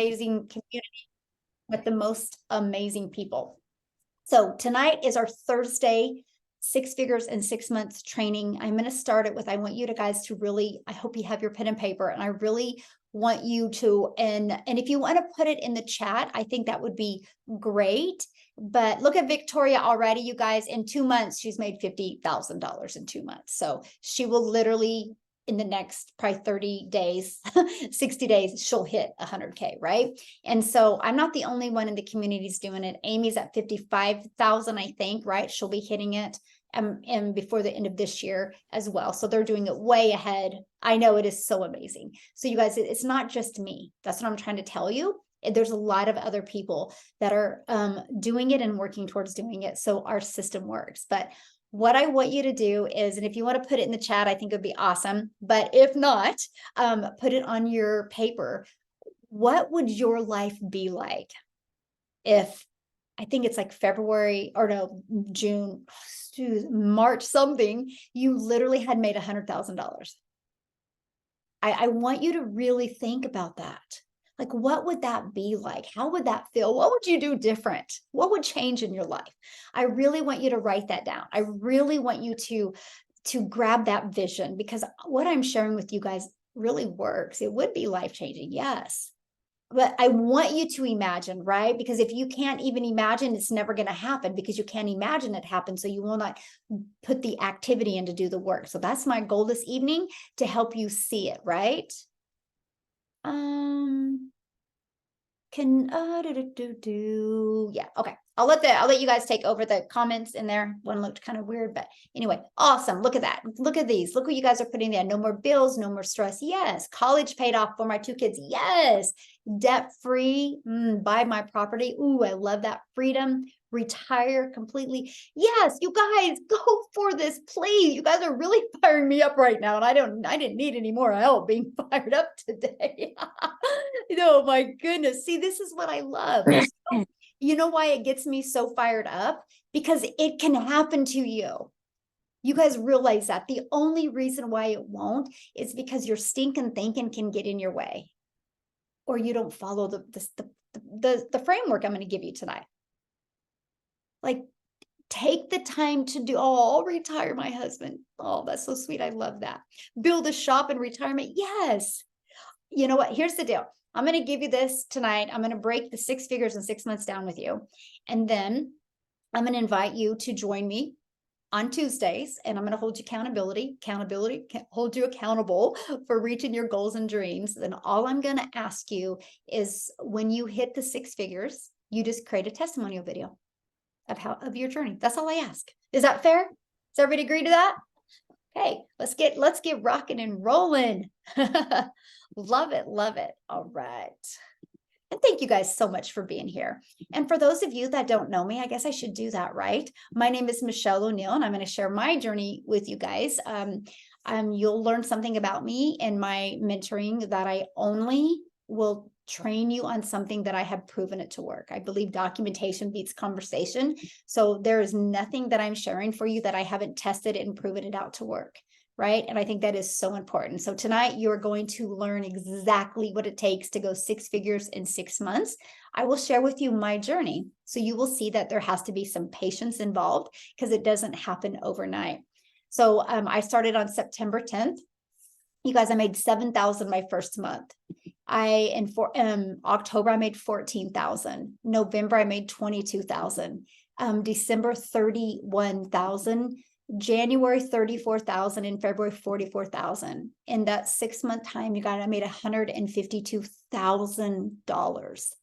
amazing community with the most amazing people. So tonight is our Thursday 6 Figures in 6 Months training. I'm going to start it with, I want you to guys to really, I hope you have your pen and paper, and I really want you to, and if you want to put it in the chat, I think that would be great. But look at Victoria already, you guys. In 2 months, she's made $50,000 in 2 months. So she will literally, in the next probably 30 days, 60 days, she'll hit 100K, right? And so I'm not the only one in the communities doing it. Amy's at 55,000, I think, right? She'll be hitting it and before the end of this year as well. So they're doing it way ahead. I know it is so amazing. So you guys, it's not just me. That's what I'm trying to tell you. There's a lot of other people that are doing it and working towards doing it. So our system works. But what I want you to do is, and if you want to put it in the chat, I think it would be awesome. But if not, put it on your paper. What would your life be like if, I think it's like February, or no, June, March something, you literally had made $100,000. I want you to really think about that. Like, what would that be like? How would that feel? What would you do different? What would change in your life? I really want you to write that down. I really want you to grab that vision, because what I'm sharing with you guys really works. It would be life-changing, yes. But I want you to imagine, right? Because if you can't even imagine, it's never going to happen, because you can't imagine it happen. So you will not put the activity in to do the work. So that's my goal this evening, to help you see it, right? Yeah, okay. I'll let you guys take over the comments in there. One looked kind of weird, but anyway, awesome. Look at that. Look at these. Look what you guys are putting there. No more bills, no more stress. Yes. College paid off for my 2 kids. Yes. Debt free. Buy my property. Ooh, I love that. Freedom. Retire completely. Yes, you guys, go for this, please. You guys are really firing me up right now, and I didn't need any more help being fired up today. Oh my goodness. See, this is what I love. So, you know why it gets me so fired up? Because it can happen to you. You guys realize that the only reason why it won't is because your stinking thinking can get in your way, or you don't follow the framework I'm going to give you tonight. Like, take the time to do, oh, I'll retire my husband. Oh, that's so sweet. I love that. Build a shop in retirement. Yes. You know what? Here's the deal. I'm going to give you this tonight. I'm going to break the 6 figures in 6 months down with you. And then I'm going to invite you to join me on Tuesdays, and I'm going to hold you hold you accountable for reaching your goals and dreams. Then all I'm going to ask you is, when you hit the 6 figures, you just create a testimonial video of your journey. That's all I ask. Is that fair? Does everybody agree to that? Okay, let's get rocking and rolling. Love it, love it. All right. And thank you guys so much for being here. And for those of you that don't know me, I guess I should do that, right? My name is Michelle O'Neill, and I'm going to share my journey with you guys. You'll learn something about me in my mentoring, that I only will train you on something that I have proven it to work. I believe documentation beats conversation. So there is nothing that I'm sharing for you that I haven't tested and proven it out to work, right? And I think that is so important. So tonight you're going to learn exactly what it takes to go 6 figures in 6 months. I will share with you my journey. So you will see that there has to be some patience involved, because it doesn't happen overnight. So I started on September 10th. You guys, I made $7,000 my first month. In October, I made $14,000. November, I made $22,000. December, $31,000. January, $34,000. In February, $44,000. In that 6 month time, you guys, I made $152,000.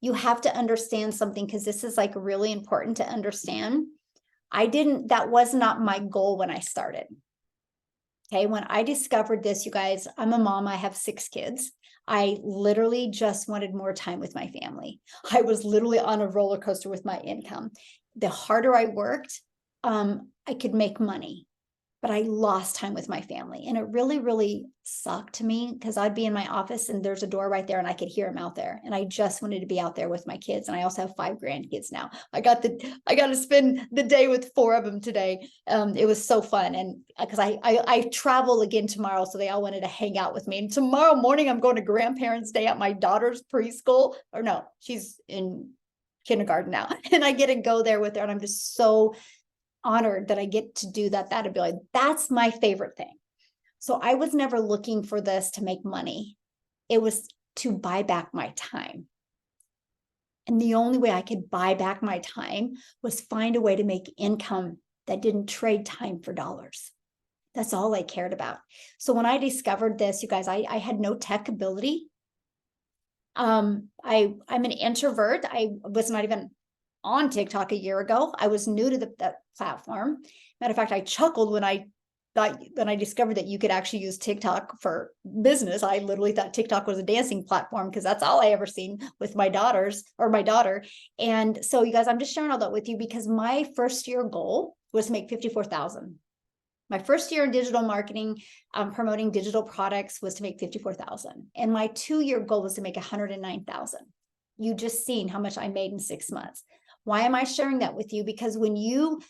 You have to understand something, because this is like really important to understand. That was not my goal when I started. Okay, when I discovered this, you guys, I'm a mom, I have 6 kids. I literally just wanted more time with my family. I was literally on a roller coaster with my income. The harder I worked, I could make money. but I lost time with my family. And it really, really sucked to me because I'd be in my office and there's a door right there and I could hear them out there. And I just wanted to be out there with my kids. And I also have 5 grandkids now. I got to spend the day with 4 of them today. It was so fun. And because I travel again tomorrow, so they all wanted to hang out with me. And tomorrow morning, I'm going to grandparents' day at my daughter's preschool. Or no, she's in kindergarten now. And I get to go there with her. And I'm just so honored that I get to do that ability. That's my favorite thing. So I was never looking for this to make money. It was to buy back my time. And the only way I could buy back my time was find a way to make income that didn't trade time for dollars. That's all I cared about. So when I discovered this, you guys, I had no tech ability. I'm an introvert. I was not even on TikTok a year ago. I was new to that platform. Matter of fact, I chuckled when I discovered that you could actually use TikTok for business. I literally thought TikTok was a dancing platform because that's all I ever seen with my daughters or my daughter. And so you guys, I'm just sharing all that with you because my first year goal was to make $54,000. My first year in digital marketing, promoting digital products was to make $54,000. And my 2-year goal was to make $109,000. You just seen how much I made in 6 months. Why am I sharing that with you? Because when you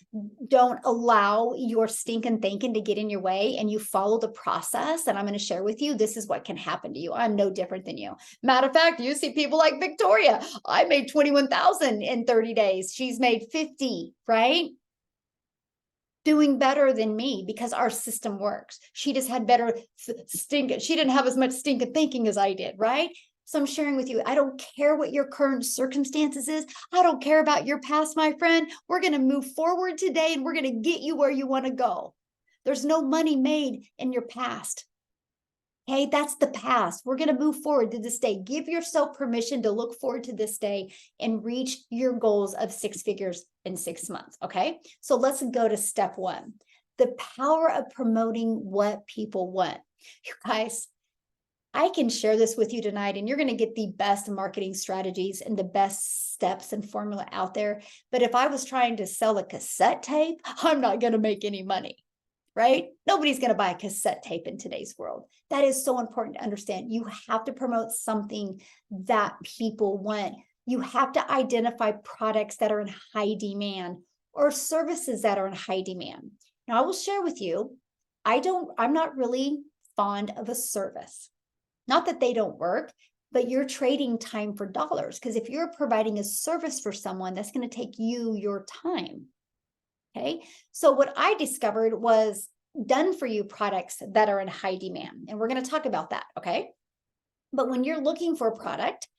don't allow your stinking thinking to get in your way and you follow the process that I'm going to share with you, this is what can happen to you. I'm no different than you. Matter of fact, you see people like Victoria. I made 21,000 in 30 days. She's made 50, right? Doing better than me because our system works. She just had better stinking. She didn't have as much stinking thinking as I did, right? So I'm sharing with you, I don't care what your current circumstances is. I don't care about your past, my friend. We're going to move forward today and we're going to get you where you want to go. There's no money made in your past. Okay, that's the past. We're going to move forward to this day. Give yourself permission to look forward to this day and reach your goals of 6 figures in 6 months. Okay, so let's go to step 1. The power of promoting what people want. You guys, I can share this with you tonight and you're going to get the best marketing strategies and the best steps and formula out there. But if I was trying to sell a cassette tape, I'm not going to make any money, right? Nobody's going to buy a cassette tape in today's world. That is so important to understand. You have to promote something that people want. You have to identify products that are in high demand or services that are in high demand. Now I will share with you, I'm not really fond of a service. Not that they don't work, but you're trading time for dollars. Because if you're providing a service for someone, that's going to take you your time. Okay. So what I discovered was done for you products that are in high demand. And we're going to talk about that. Okay. But when you're looking for a product,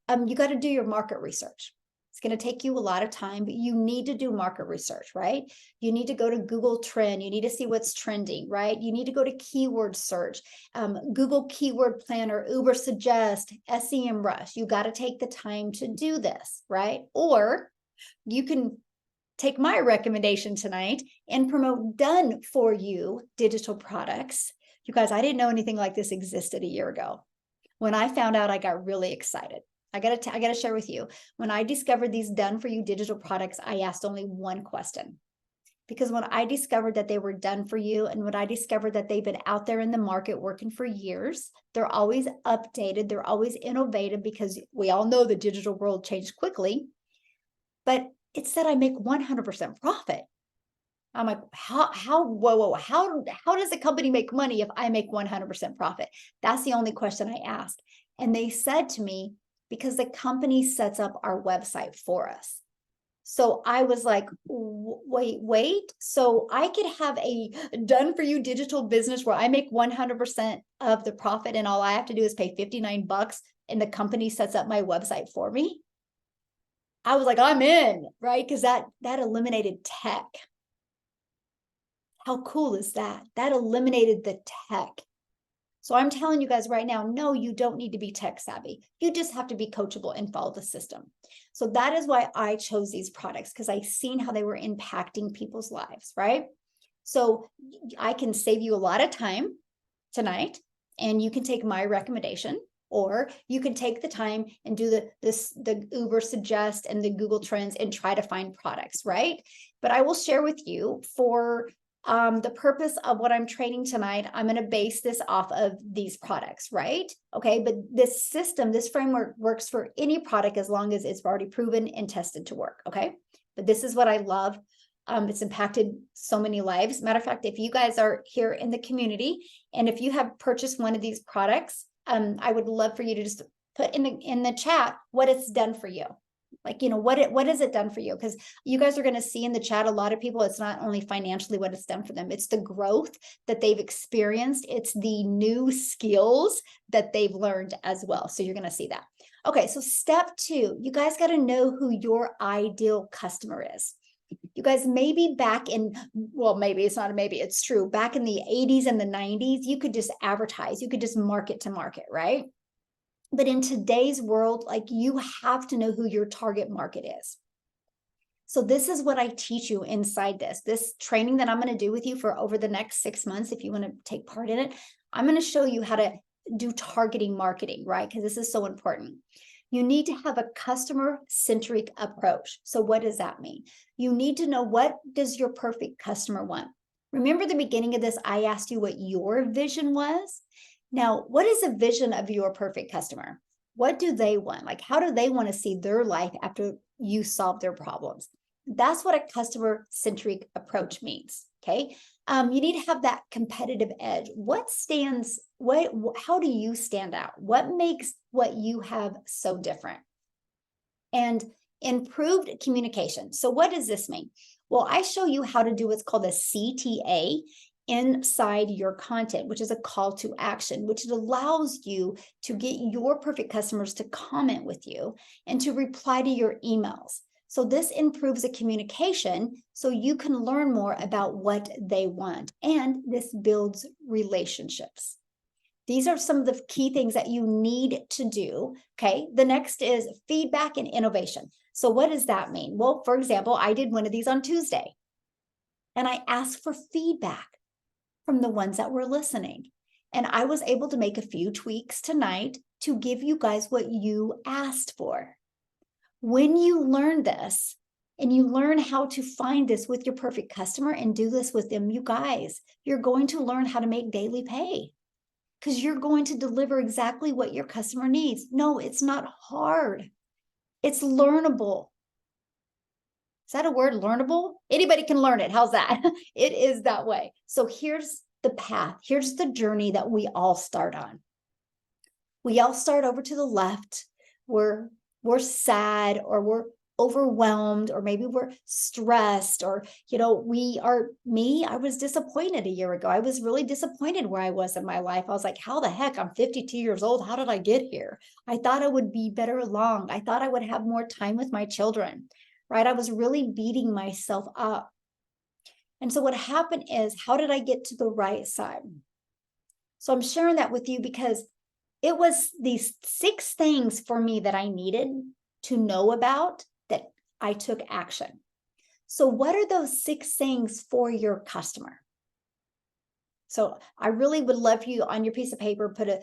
you got to do your market research. It's going to take you a lot of time, but you need to do market research, right? You need to go to Google Trend. You need to see what's trending, right? You need to go to keyword search, Google Keyword Planner, Uber Suggest, SEM Rush. You got to take the time to do this, right? Or you can take my recommendation tonight and promote done for you digital products. You guys, I didn't know anything like this existed a year ago. When I found out, I got really excited. I got to share with you. When I discovered these done for you digital products, I asked only one question. Because when I discovered that they were done for you and when I discovered that they've been out there in the market working for years, they're always updated, they're always innovative because we all know the digital world changed quickly. But it said I make 100% profit. I'm like, whoa, how does a company make money if I make 100% profit? That's the only question I asked. And they said to me, because the company sets up our website for us. So I was like, wait. So I could have a done for you digital business where I make 100% of the profit and all I have to do is pay $59 and the company sets up my website for me. I was like, I'm in, right? Because that eliminated tech. How cool is that? That eliminated the tech. So I'm telling you guys right now, no, you don't need to be tech savvy. You just have to be coachable and follow the system. So that is why I chose these products, because I seen how they were impacting people's lives, right? So I can save you a lot of time tonight, and you can take my recommendation, or you can take the time and do the Uber Suggest and the Google Trends and try to find products, right? But I will share with you for The purpose of what I'm training tonight, I'm going to base this off of these products, right? Okay, but this system, this framework works for any product as long as it's already proven and tested to work, okay? But this is what I love. It's impacted so many lives. Matter of fact, if you guys are here in the community and if you have purchased one of these products, I would love for you to just put in the chat what it's done for you. Like, what has it done for you? Because you guys are going to see in the chat, a lot of people, it's not only financially what it's done for them, it's the growth that they've experienced. It's the new skills that they've learned as well. So you're going to see that. Okay, so step 2, you guys got to know who your ideal customer is. You guys, maybe back in, well, maybe it's not a maybe, it's true. Back in the 80s and the 90s, you could just advertise, you could just market to market, right? But in today's world, like, you have to know who your target market is. So this is what I teach you inside this training that I'm going to do with you for over the next 6 months. If you want to take part in it, I'm going to show you how to do targeting marketing, right? Because this is so important. You need to have a customer-centric approach. So what does that mean? You need to know, what does your perfect customer want? Remember the beginning of this, I asked you what your vision was. Now, what is a vision of your perfect customer? What do they want? Like, how do they want to see their life after you solve their problems? That's what a customer-centric approach means, okay? You need to have that competitive edge. How do you stand out? What makes what you have so different? And improved communication. So what does this mean? Well, I show you how to do what's called a CTA inside your content, which is a call to action, which allows you to get your perfect customers to comment with you and to reply to your emails. So this improves the communication so you can learn more about what they want, and this builds relationships. These are some of the key things that you need to do, okay? The next is feedback and innovation. So what does that mean? Well, for example, I did one of these on Tuesday, and I asked for feedback from the ones that were listening. And I was able to make a few tweaks tonight to give you guys what you asked for. When you learn this and you learn how to find this with your perfect customer and do this with them, you guys, you're going to learn how to make daily pay, because you're going to deliver exactly what your customer needs. No, it's not hard. It's learnable. Is that a word, learnable? Anybody can learn it. How's that? It is that way. So here's the path. Here's the journey that we all start on. We all start over to the left. We're sad, or we're overwhelmed, or maybe we're stressed, or, I was disappointed a year ago. I was really disappointed where I was in my life. I was like, how the heck? I'm 52 years old. How did I get here? I thought I would be better along. I thought I would have more time with my children, right? I was really beating myself up. And so what happened is, how did I get to the right side? So I'm sharing that with you because it was these 6 things for me that I needed to know about that I took action. So what are those 6 things for your customer? So I really would love you on your piece of paper, put a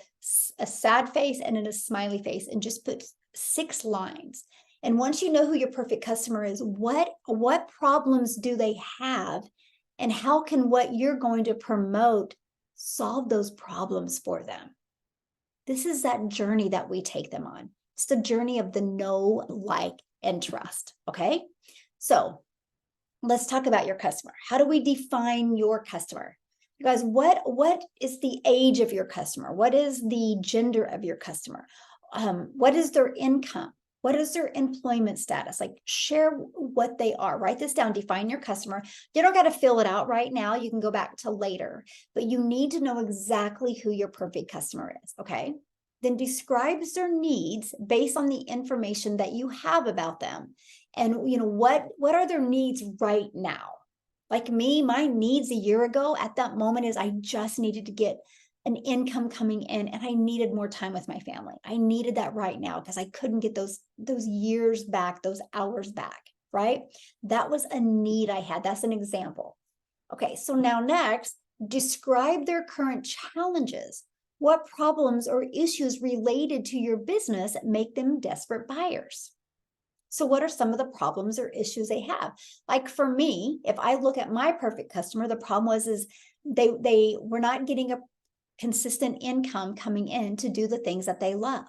sad face and then a smiley face, and just put 6 lines. And once you know who your perfect customer is, what problems do they have, and how can what you're going to promote solve those problems for them? This is that journey that we take them on. It's the journey of the know, like, and trust, okay? So let's talk about your customer. How do we define your customer? You guys, what is the age of your customer? What is the gender of your customer? What is their income? What is their employment status? Like, share what they are. Write this down. Define your customer. You don't got to fill it out right now. You can go back to later, but you need to know exactly who your perfect customer is, okay? Then describes their needs based on the information that you have about them. And what are their needs right now? Like me, my needs a year ago at that moment is I just needed to get an income coming in, and I needed more time with my family. I needed that right now because I couldn't get those years back, those hours back, right? That was a need I had. That's an example. Okay, so now next, describe their current challenges. What problems or issues related to your business make them desperate buyers? So what are some of the problems or issues they have? Like for me, if I look at my perfect customer, the problem is they were not getting a consistent income coming in to do the things that they love.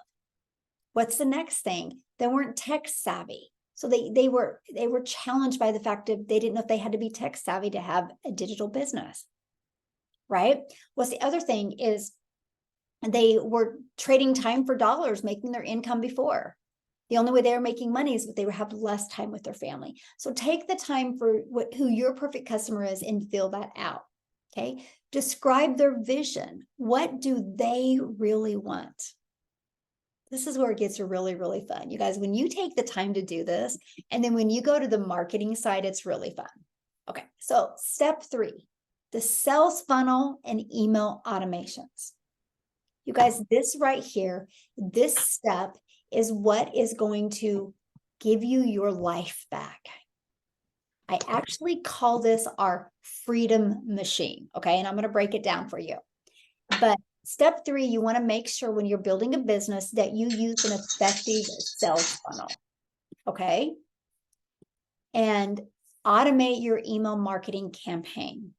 What's the next thing? They weren't tech savvy. So they were challenged by the fact that they didn't know if they had to be tech savvy to have a digital business, right? What's the other thing is they were trading time for dollars, making their income before. The only way they were making money is if they would have less time with their family. So take the time for who your perfect customer is and fill that out, okay? Describe their vision. What do they really want? This is where it gets really, really fun. You guys, when you take the time to do this, and then when you go to the marketing side, it's really fun. Okay, so step 3, the sales funnel and email automations. You guys, this right here, this step is what is going to give you your life back. I actually call this our freedom machine, okay? And I'm going to break it down for you. But step 3, you want to make sure when you're building a business that you use an effective sales funnel, okay? And automate your email marketing campaign.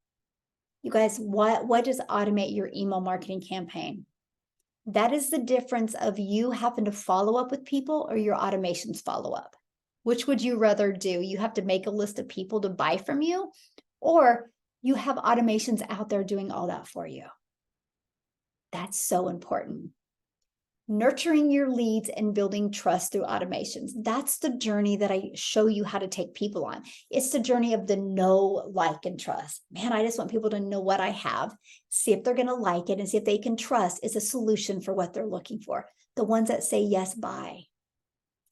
You guys, what does automate your email marketing campaign? That is the difference of you having to follow up with people or your automations follow up. Which would you rather do? You have to make a list of people to buy from you, or you have automations out there doing all that for you. That's so important. Nurturing your leads and building trust through automations. That's the journey that I show you how to take people on. It's the journey of the know, like, and trust. Man, I just want people to know what I have, see if they're going to like it, and see if they can trust it's a solution for what they're looking for. The ones that say yes, buy.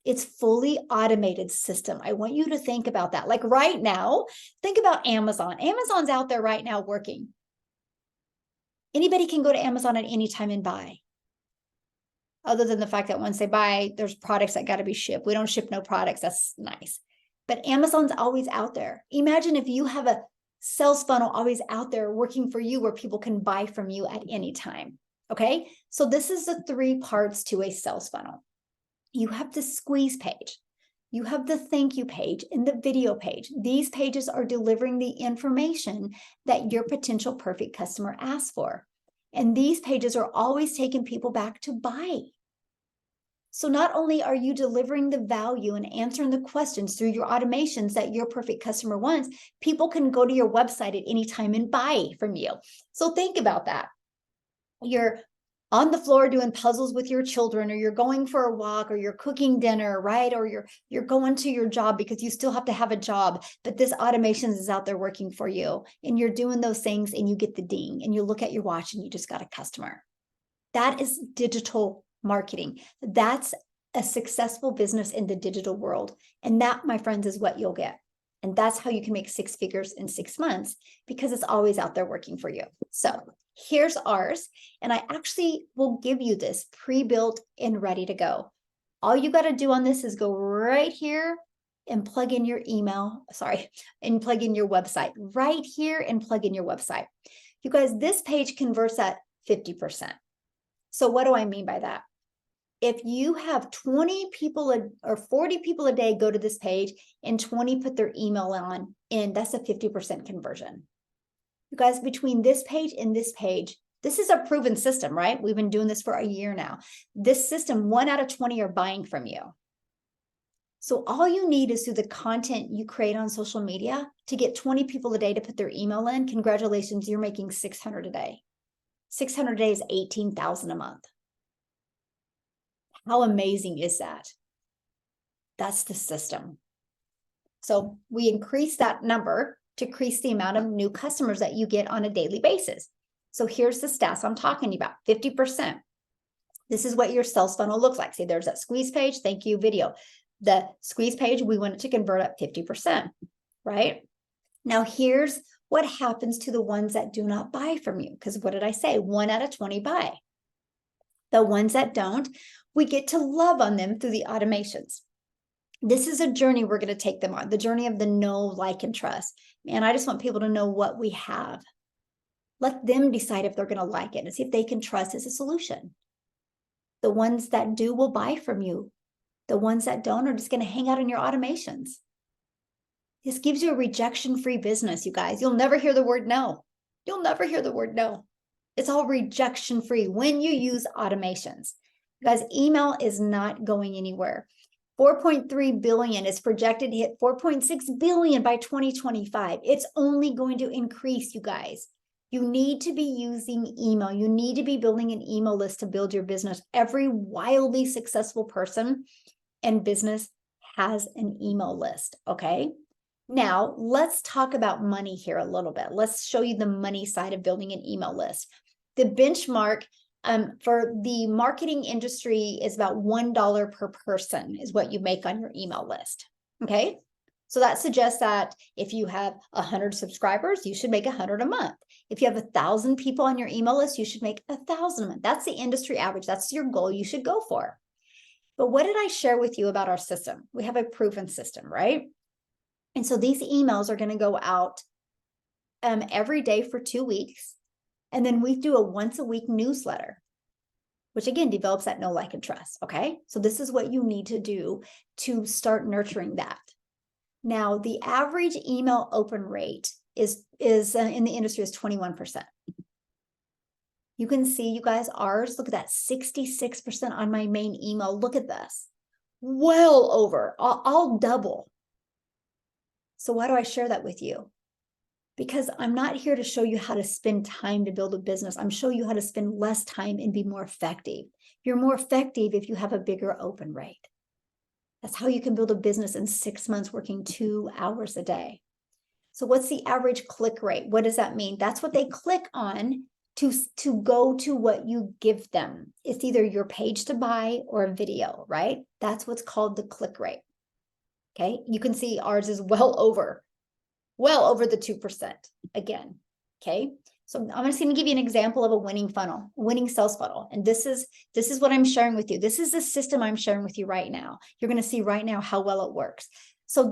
It's fully automated system. I want you to think about that. Like right now, think about Amazon. Amazon's out there right now working. Anybody can go to Amazon at any time and buy. Other than the fact that once they buy, there's products that got to be shipped. We don't ship no products. That's nice. But Amazon's always out there. Imagine if you have a sales funnel always out there working for you where people can buy from you at any time. Okay. So this is the 3 parts to a sales funnel. You have the squeeze page. You have the thank you page and the video page. These pages are delivering the information that your potential perfect customer asks for. And these pages are always taking people back to buy. So not only are you delivering the value and answering the questions through your automations that your perfect customer wants, people can go to your website at any time and buy from you. So think about that. You're on the floor doing puzzles with your children, or you're going for a walk, or you're cooking dinner, right? Or you're going to your job because you still have to have a job, but this automation is out there working for you, and you're doing those things and you get the ding and you look at your watch and you just got a customer. That is digital marketing. That's a successful business in the digital world. And that, my friends, is what you'll get. And that's how you can make 6 figures in 6 months, because it's always out there working for you. So here's ours. And I actually will give you this pre-built and ready to go. All you got to do on this is go right here and plug in your email, and plug in your website right here and plug in your website. You guys, this page converts at 50%. So what do I mean by that? If you have 20 people or 40 people a day go to this page and 20 put their email on, and that's a 50% conversion. You guys, between this page and this page, this is a proven system, right? We've been doing this for a year now. This system, 1 out of 20 are buying from you. So all you need is through the content you create on social media to get 20 people a day to put their email in. Congratulations, you're making 600 a day. 600 a day is 18,000 a month. How amazing is that? That's the system. So we increase that number to increase the amount of new customers that you get on a daily basis. So here's the stats I'm talking about, 50%. This is what your sales funnel looks like. See, there's that squeeze page, thank you, video. The squeeze page, we want it to convert at 50%, right? Now here's what happens to the ones that do not buy from you. Because what did I say? 1 out of 20 buy. The ones that don't, we get to love on them through the automations. This is a journey we're going to take them on, the journey of the know, like, and trust. Man, I just want people to know what we have. Let them decide if they're going to like it and see if they can trust as a solution. The ones that do will buy from you. The ones that don't are just going to hang out in your automations. This gives you a rejection-free business, you guys. You'll never hear the word no. You'll never hear the word no. It's all rejection-free when you use automations. You guys, email is not going anywhere. 4.3 billion is projected to hit 4.6 billion by 2025. It's only going to increase, you guys. You need to be using email. You need to be building an email list to build your business. Every wildly successful person in business has an email list, okay? Now, let's talk about money here a little bit. Let's show you the money side of building an email list. The benchmark for the marketing industry is about $1 per person is what you make on your email list, okay? So that suggests that if you have 100 subscribers, you should make 100 a month. If you have 1,000 people on your email list, you should make 1,000 a month. That's the industry average. That's your goal you should go for. But what did I share with you about our system? We have a proven system, right? And so these emails are going to go out every day for 2 weeks. And then we do a once a week newsletter, which again develops that know, like, and trust. Okay. So this is what you need to do to start nurturing that. Now, the average email open rate is in the industry is 21%. You can see, you guys, ours, look at that, 66% on my main email. Look at this. Well over, I'll double. So why do I share that with you? Because I'm not here to show you how to spend time to build a business. I'm showing you how to spend less time and be more effective. You're more effective if you have a bigger open rate. That's how you can build a business in 6 months working 2 hours a day. So what's the average click rate? What does that mean? That's what they click on to go to what you give them. It's either your page to buy or a video, right? That's what's called the click rate. Okay, you can see ours is well over the 2% again. Okay, so I'm just going to give you an example of a winning funnel, winning sales funnel. And this is what I'm sharing with you. This is the system I'm sharing with you right now. You're going to see right now how well it works. So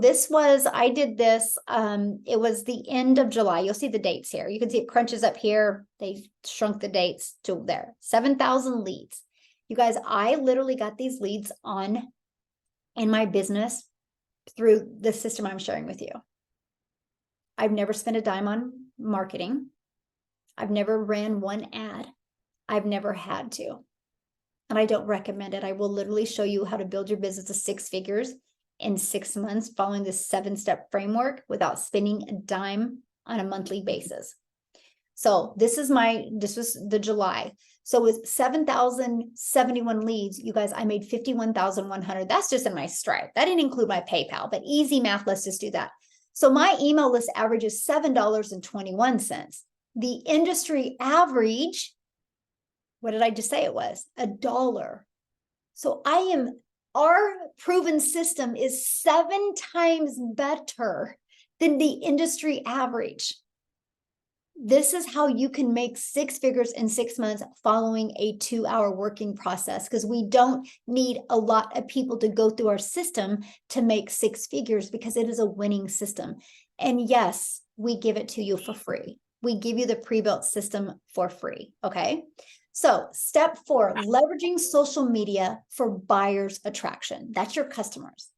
I did this, it was the end of July. You'll see the dates here. You can see it crunches up here. They shrunk the dates to there, 7,000 leads. You guys, I literally got these leads in my business through the system I'm sharing with you. I've never spent a dime on marketing. I've never ran one ad. I've never had to. And I don't recommend it. I will literally show you how to build your business to 6 figures in 6 months following this 7-step framework without spending a dime on a monthly basis. So this was the July. So with 7,071 leads, you guys, I made 51,100. That's just in my Stripe. That didn't include my PayPal, but easy math, let's just do that. So my email list average is $7.21. The industry average, what did I just say it was? $1. So our proven system is 7 times better than the industry average. This is how you can make 6 figures in 6 months following a 2-hour working process, because we don't need a lot of people to go through our system to make 6 figures, because it is a winning system. And yes, we give it to you for free. We give you the pre-built system for free. Okay. So step 4, leveraging social media for buyers attraction. That's your customers.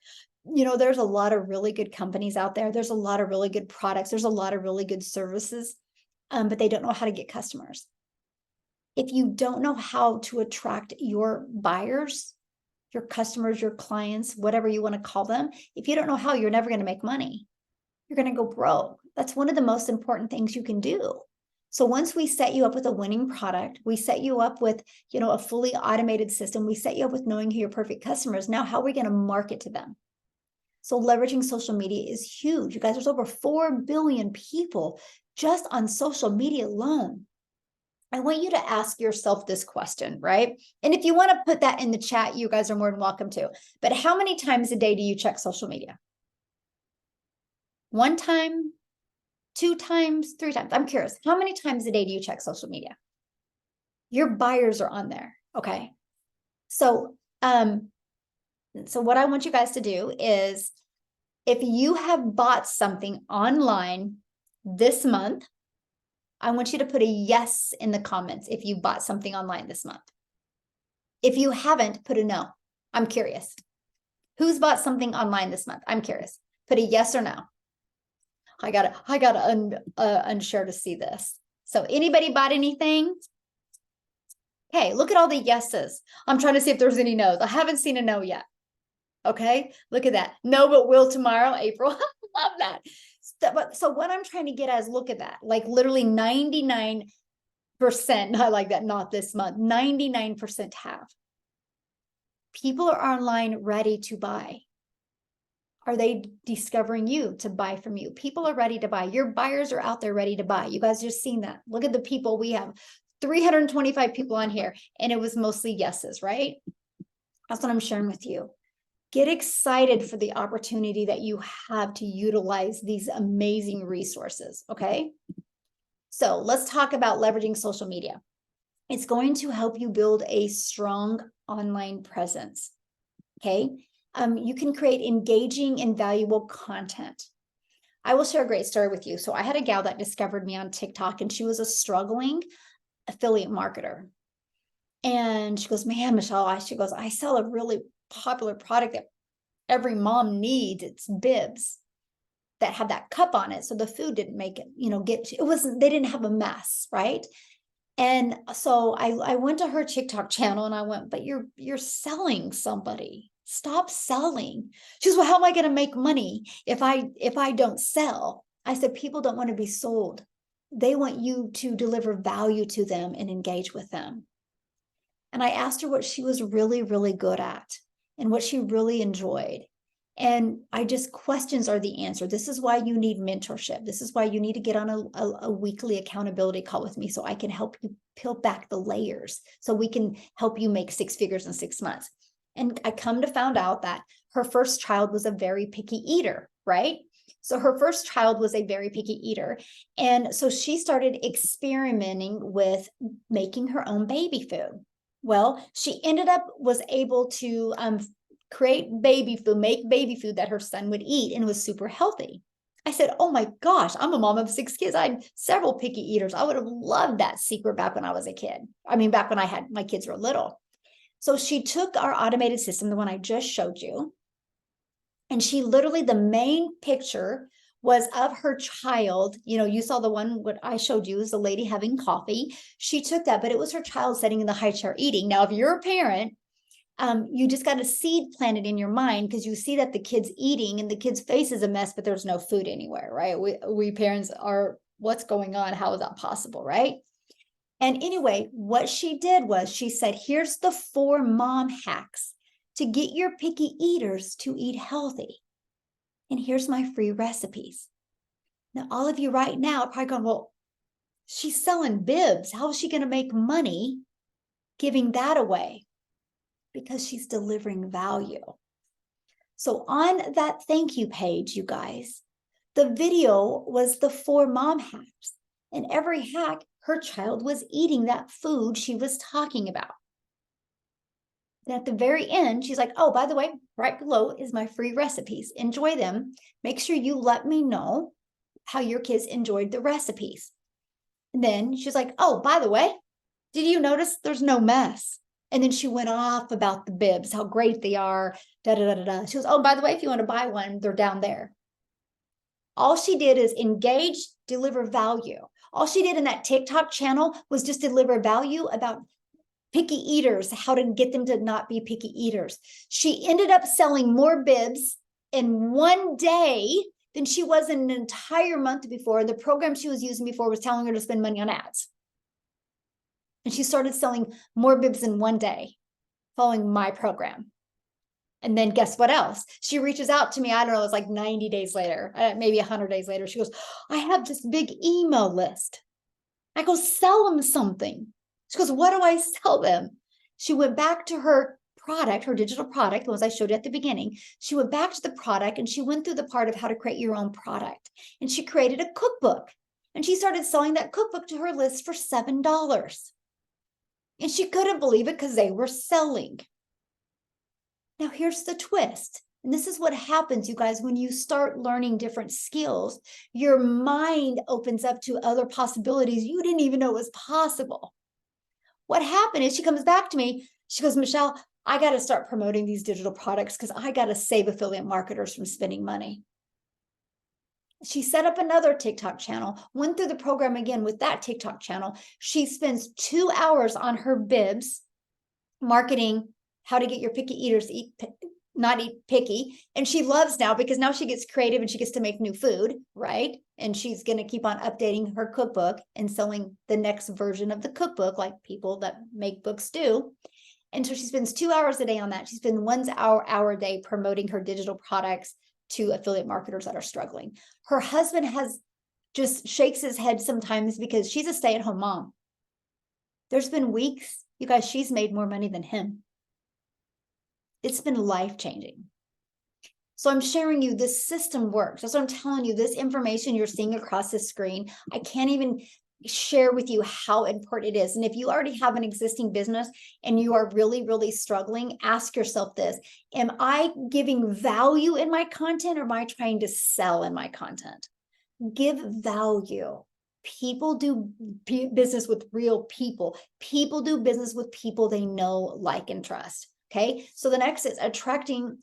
You know, there's a lot of really good companies out there. There's a lot of really good products. There's a lot of really good services. But they don't know how to get customers. If you don't know how to attract your buyers, your customers, your clients, whatever you want to call them, if you don't know how, you're never going to make money. You're going to go broke. That's one of the most important things you can do. So once we set you up with a winning product, we set you up with, a fully automated system, we set you up with knowing who your perfect customer is. Now, how are we going to market to them? So leveraging social media is huge. You guys, there's over 4 billion people just on social media alone. I want you to ask yourself this question, right? And if you want to put that in the chat, you guys are more than welcome to. But how many times a day do you check social media? 1 time, 2 times, 3 times? I'm curious. How many times a day do you check social media? Your buyers are on there, okay? So what I want you guys to do is, if you have bought something online this month, I want you to put a yes in the comments if you bought something online this month. If you haven't, put a no. I'm curious. Who's bought something online this month? I'm curious. Put a yes or no. I gotta unshare to see this. So anybody bought anything? Okay, look at all the yeses. I'm trying to see if there's any no's. I haven't seen a no yet. Okay, look at that. No, but will tomorrow, April. Love that. So what I'm trying to get at is look at that. Like literally 99%. I like that. Not this month. 99% have. People are online ready to buy. Are they discovering you to buy from you? People are ready to buy. Your buyers are out there ready to buy. You guys just seen that. Look at the people we have. 325 people on here, and it was mostly yeses, right? That's what I'm sharing with you. Get excited for the opportunity that you have to utilize these amazing resources, okay? So let's talk about leveraging social media. It's going to help you build a strong online presence, okay? You can create engaging and valuable content. I will share a great story with you. So I had a gal that discovered me on TikTok, and she was a struggling affiliate marketer. And she goes, man, Michelle, she goes, I sell a really popular product that every mom needs. It's bibs that have that cup on it. So the food didn't make it, they didn't have a mess, right? And so I went to her TikTok channel and I went, but you're selling somebody. Stop selling. She goes, well, how am I going to make money if I don't sell? I said, people don't want to be sold. They want you to deliver value to them and engage with them. And I asked her what she was really, really good at and what she really enjoyed. And questions are the answer. This is why you need mentorship. This is why you need to get on a weekly accountability call with me so I can help you peel back the layers so we can help you make 6 figures in 6 months. And I come to find out that her first child was a very picky eater, right? So her first child was a very picky eater. And so she started experimenting with making her own baby food. Well, she was able to create baby food, make baby food that her son would eat, and was super healthy. I said, oh my gosh, I'm a mom of 6 kids. I had several picky eaters. I would have loved that secret back when I was a kid. I mean, back when my kids were little. So she took our automated system, the one I just showed you, and she literally, the main picture was of her child. You saw the one what I showed you is the lady having coffee. She took that, but it was her child sitting in the high chair eating. Now, if you're a parent, you just got a seed planted in your mind because you see that the kid's eating and the kid's face is a mess, but there's no food anywhere, right? We parents are, what's going on? How is that possible, right? And anyway, what she did was she said, here's the 4 mom hacks to get your picky eaters to eat healthy. And here's my free recipes. Now, all of you right now are probably going, well, she's selling bibs. How is she going to make money giving that away? Because she's delivering value. So on that thank you page, you guys, the video was the 4 mom hacks. And every hack, her child was eating that food she was talking about. And at the very end, she's like, oh, by the way, right below is my free recipes. Enjoy them. Make sure you let me know how your kids enjoyed the recipes. And then she's like, oh, by the way, did you notice there's no mess? And then she went off about the bibs, how great they are, da-da-da-da-da. She goes, oh, by the way, if you want to buy one, they're down there. All she did is engage, deliver value. All she did in that TikTok channel was just deliver value about picky eaters, how to get them to not be picky eaters. She ended up selling more bibs in one day than she was in an entire month before. The program she was using before was telling her to spend money on ads. And she started selling more bibs in one day following my program. And then guess what else? She reaches out to me. I don't know, it was like 90 days later, maybe 100 days later. She goes, I have this big email list. I go, sell them something. She goes, what do I sell them? She went back to her product, her digital product, the ones I showed you at the beginning. She went back to the product and she went through the part of how to create your own product. And she created a cookbook. And she started selling that cookbook to her list for $7. And she couldn't believe it because they were selling. Now, here's the twist. And this is what happens, you guys, when you start learning different skills, your mind opens up to other possibilities you didn't even know was possible. What happened is she comes back to me. She goes, Michelle, I got to start promoting these digital products because I got to save affiliate marketers from spending money. She set up another TikTok channel, went through the program again with that TikTok channel. She spends 2 hours on her bibs marketing how to get your picky eaters to eat, not eat picky. And she loves now because now she gets creative and she gets to make new food, right? And she's going to keep on updating her cookbook and selling the next version of the cookbook like people that make books do. And so she spends 2 hours a day on that. She spends 1 hour a day promoting her digital products to affiliate marketers that are struggling. Her husband just shakes his head sometimes because she's a stay-at-home mom. There's been weeks, you guys, she's made more money than him. It's been life-changing. So I'm sharing you this system works. That's what I'm telling you. This information you're seeing across the screen, I can't even share with you how important it is. And if you already have an existing business and you are really, really struggling, ask yourself this: am I giving value in my content, or am I trying to sell in my content? Give value. People do business with real people. People do business with people they know, like, and trust. Okay, so the next is attracting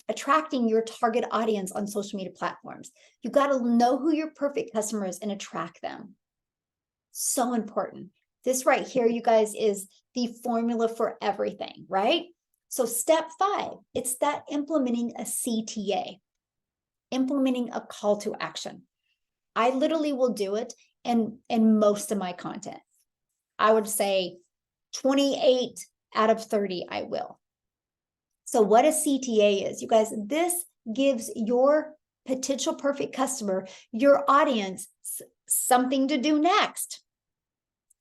your target audience on social media platforms. You got to know who your perfect customer is and attract them. So important. This right here, you guys, is the formula for everything, right? So step 5, it's that implementing a CTA, implementing a call to action. I literally will do it in most of my content. I would say 28 out of 30 I will. So what a CTA is, you guys, this gives your potential perfect customer, your audience, something to do next.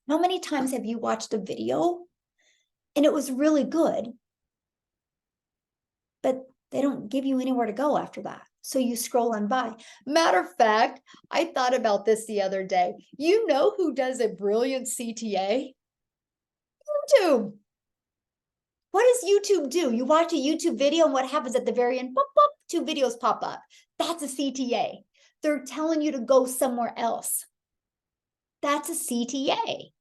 How many times have you watched a video and it was really good, but they don't give you anywhere to go after that? So you scroll on by. Matter of fact, I thought about this the other day. You know who does a brilliant CTA? YouTube. What does YouTube do? You watch a YouTube video and what happens at the very end? Boop, boop, 2 videos pop up. That's a CTA. They're telling you to go somewhere else. That's a CTA.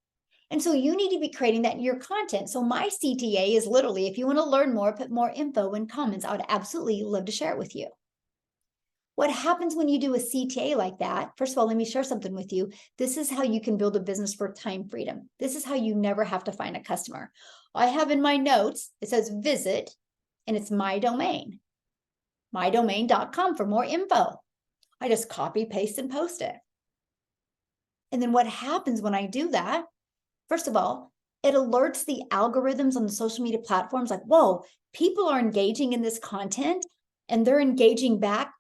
And so you need to be creating that in your content. So my CTA is literally, if you want to learn more, put more info in comments. I would absolutely love to share it with you. What happens when you do a CTA like that? First of all, let me share something with you. This is how you can build a business for time freedom. This is how you never have to find a customer. I have in my notes, it says visit, and it's my domain, mydomain.com for more info. I just copy, paste, and post it. And then what happens when I do that? First of all, it alerts the algorithms on the social media platforms like, whoa, people are engaging in this content and they're engaging back.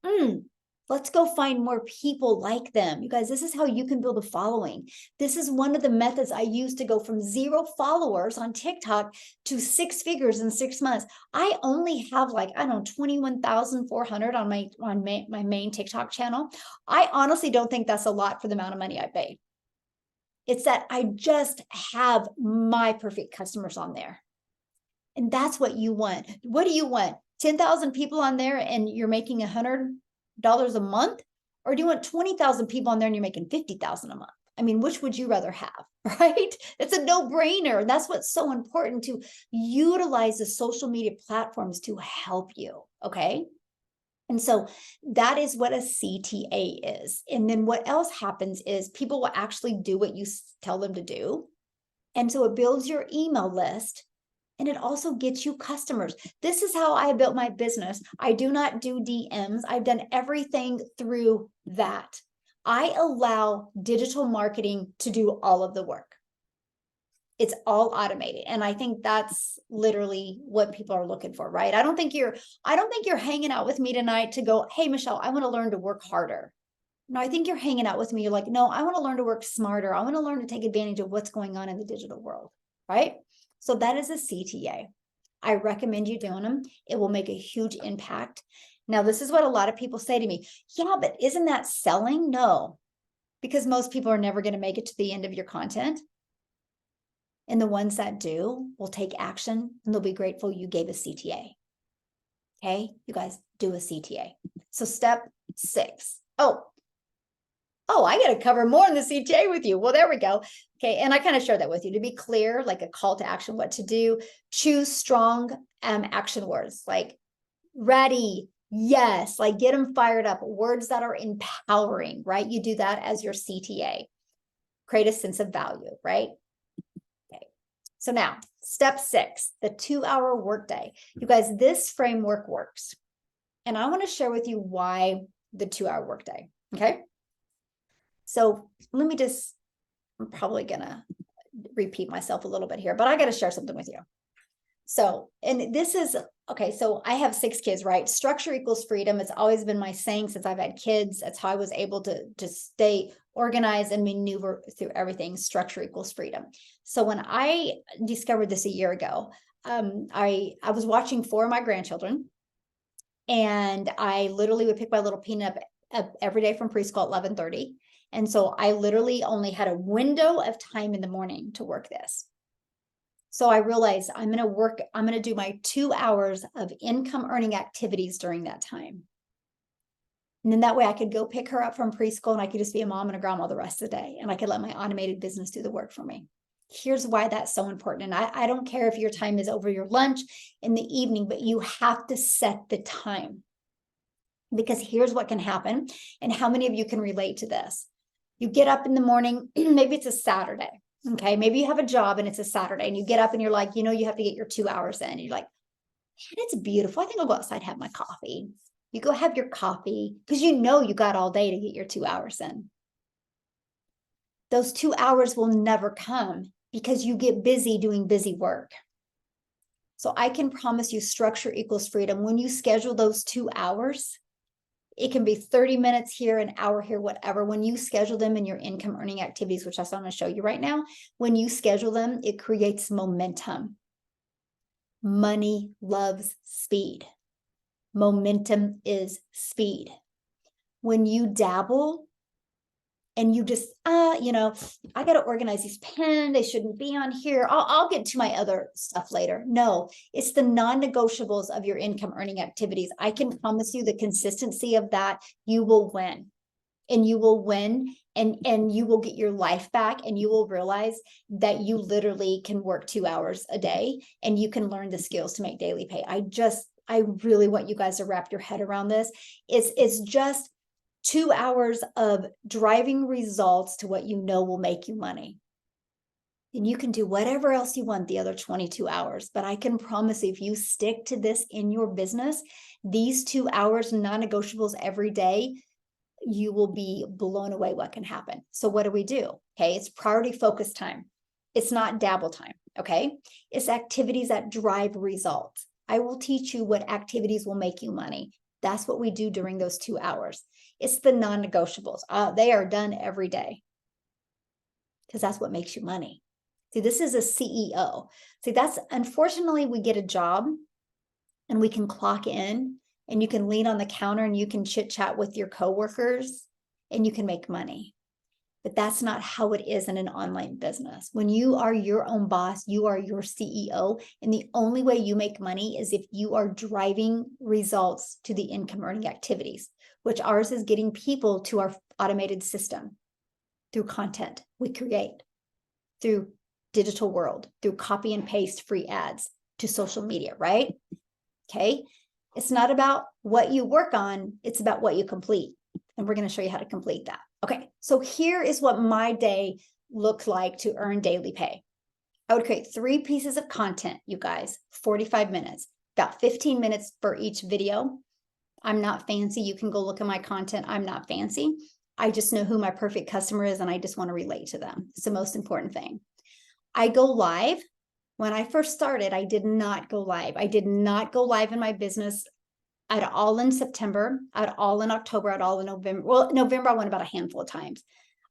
Let's go find more people like them. You guys, this is how you can build a following. This is one of the methods I use to go from 0 followers on TikTok to 6 figures in 6 months. I only have, like, I don't know, 21,400 on my main TikTok channel. I honestly don't think that's a lot for the amount of money I paid. It's that I just have my perfect customers on there. And that's what you want. What do you want? 10,000 people on there and you're making $100 a month? Or do you want 20,000 people on there and you're making 50,000 a month? I mean, which would you rather have, right? It's a no-brainer. That's what's so important, to utilize the social media platforms to help you, okay? And so that is what a CTA is. And then what else happens is people will actually do what you tell them to do. And so it builds your email list, and it also gets you customers. This is how I built my business. I do not do DMs. I've done everything through that. I allow digital marketing to do all of the work. It's all automated. And I think that's literally what people are looking for, right? I don't think you're hanging out with me tonight to go, hey, Michelle, I want to learn to work harder. No, I think you're hanging out with me. You're like, no, I want to learn to work smarter. I want to learn to take advantage of what's going on in the digital world, right? So that is a CTA. I recommend you doing them. It will make a huge impact. Now, this is what a lot of people say to me. Yeah, but isn't that selling? No, because most people are never going to make it to the end of your content. And the ones that do will take action and they'll be grateful you gave a CTA. Okay, you guys, do a CTA. So step 6. Oh, Oh, I got to cover more in the CTA with you. Well, there we go. Okay. And I kind of shared that with you to be clear, like a call to action, what to do. Choose strong action words like ready, yes, like get them fired up, words that are empowering, right? You do that as your CTA. Create a sense of value, right? Okay. So now, step 6, the 2-hour workday. You guys, this framework works. And I want to share with you why the 2-hour workday. Okay. So let me just, I'm probably going to repeat myself a little bit here, but I got to share something with you. So, and this is, okay, so I have 6 kids, right? Structure equals freedom. It's always been my saying since I've had kids. That's how I was able to stay organized and maneuver through everything. Structure equals freedom. So when I discovered this a year ago, I was watching 4 of my grandchildren, and I literally would pick my little peanut up every day from preschool at 11:30. And so I literally only had a window of time in the morning to work this. So I realized I'm going to do my 2 hours of income earning activities during that time. And then that way I could go pick her up from preschool and I could just be a mom and a grandma the rest of the day. And I could let my automated business do the work for me. Here's why that's so important. And I don't care if your time is over your lunch in the evening, but you have to set the time. Because here's what can happen. And how many of you can relate to this? You get up in the morning, maybe it's a Saturday. Okay, maybe you have a job and it's a Saturday and you get up and you're like, you know, you have to get your 2 hours in. And you're like, man, it's beautiful. I think I'll go outside and have my coffee. You go have your coffee because you know you got all day to get your 2 hours in. Those 2 hours will never come because you get busy doing busy work. So I can promise you structure equals freedom. When you schedule those 2 hours, it can be 30 minutes here, an hour here, whatever. When you schedule them in your income earning activities, which I'm going to show you right now, when you schedule them, it creates momentum. Money loves speed. Momentum is speed. When you dabble and you just, you know, I got to organize these pens. They shouldn't be on here. I'll get to my other stuff later. No, it's the non-negotiables of your income earning activities. I can promise you the consistency of that, you will win. And you will win and you will get your life back, and you will realize that you literally can work 2 hours a day and you can learn the skills to make daily pay. I really want you guys to wrap your head around this. It's just 2 hours of driving results to what you know will make you money. And you can do whatever else you want the other 22 hours. But I can promise if you stick to this in your business, these 2 hours, non-negotiables every day, you will be blown away what can happen. So what do we do? Okay, it's priority focus time. It's not dabble time. Okay, it's activities that drive results. I will teach you what activities will make you money. That's what we do during those 2 hours. It's the non-negotiables. They are done every day because that's what makes you money. See, this is a CEO. See, that's unfortunately we get a job and we can clock in and you can lean on the counter and you can chit chat with your coworkers and you can make money. But that's not how it is in an online business. When you are your own boss, you are your CEO. And the only way you make money is if you are driving results to the income earning activities, which ours is getting people to our automated system through content we create, through digital world, through copy and paste free ads to social media, right? Okay. It's not about what you work on. It's about what you complete. And we're going to show you how to complete that. Okay. So here is what my day looked like to earn daily pay. I would create 3 pieces of content, you guys, 45 minutes, about 15 minutes for each video. I'm not fancy. You can go look at my content. I'm not fancy. I just know who my perfect customer is and I just want to relate to them. It's the most important thing. I go live. When I first started, I did not go live. I did not go live in my business at all in September, at all in October, at all in November. Well, November, I went about a handful of times.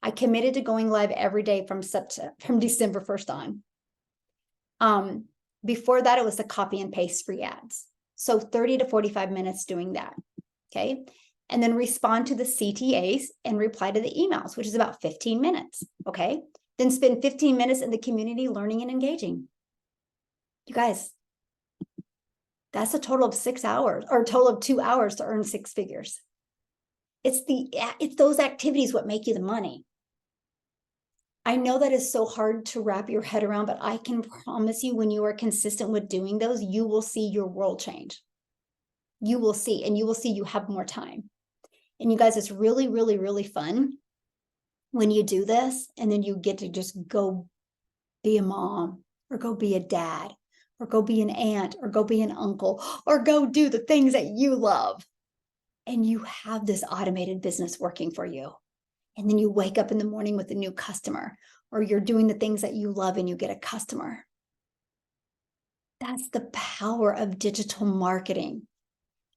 I committed to going live every day from December 1st on. Before that, it was the copy and paste free ads. So 30 to 45 minutes doing that. Okay. And then respond to the CTAs and reply to the emails, which is about 15 minutes. Okay. Then spend 15 minutes in the community learning and engaging. You guys, that's a total of 6 hours or a total of 2 hours to earn 6 figures. It's those activities what make you the money. I know that is so hard to wrap your head around, but I can promise you when you are consistent with doing those, you will see your world change. You will see, and you will see you have more time. And you guys, it's really, really, really fun when you do this, and then you get to just go be a mom, or go be a dad, or go be an aunt, or go be an uncle, or go do the things that you love. And you have this automated business working for you. And then you wake up in the morning with a new customer, or you're doing the things that you love and you get a customer. That's the power of digital marketing.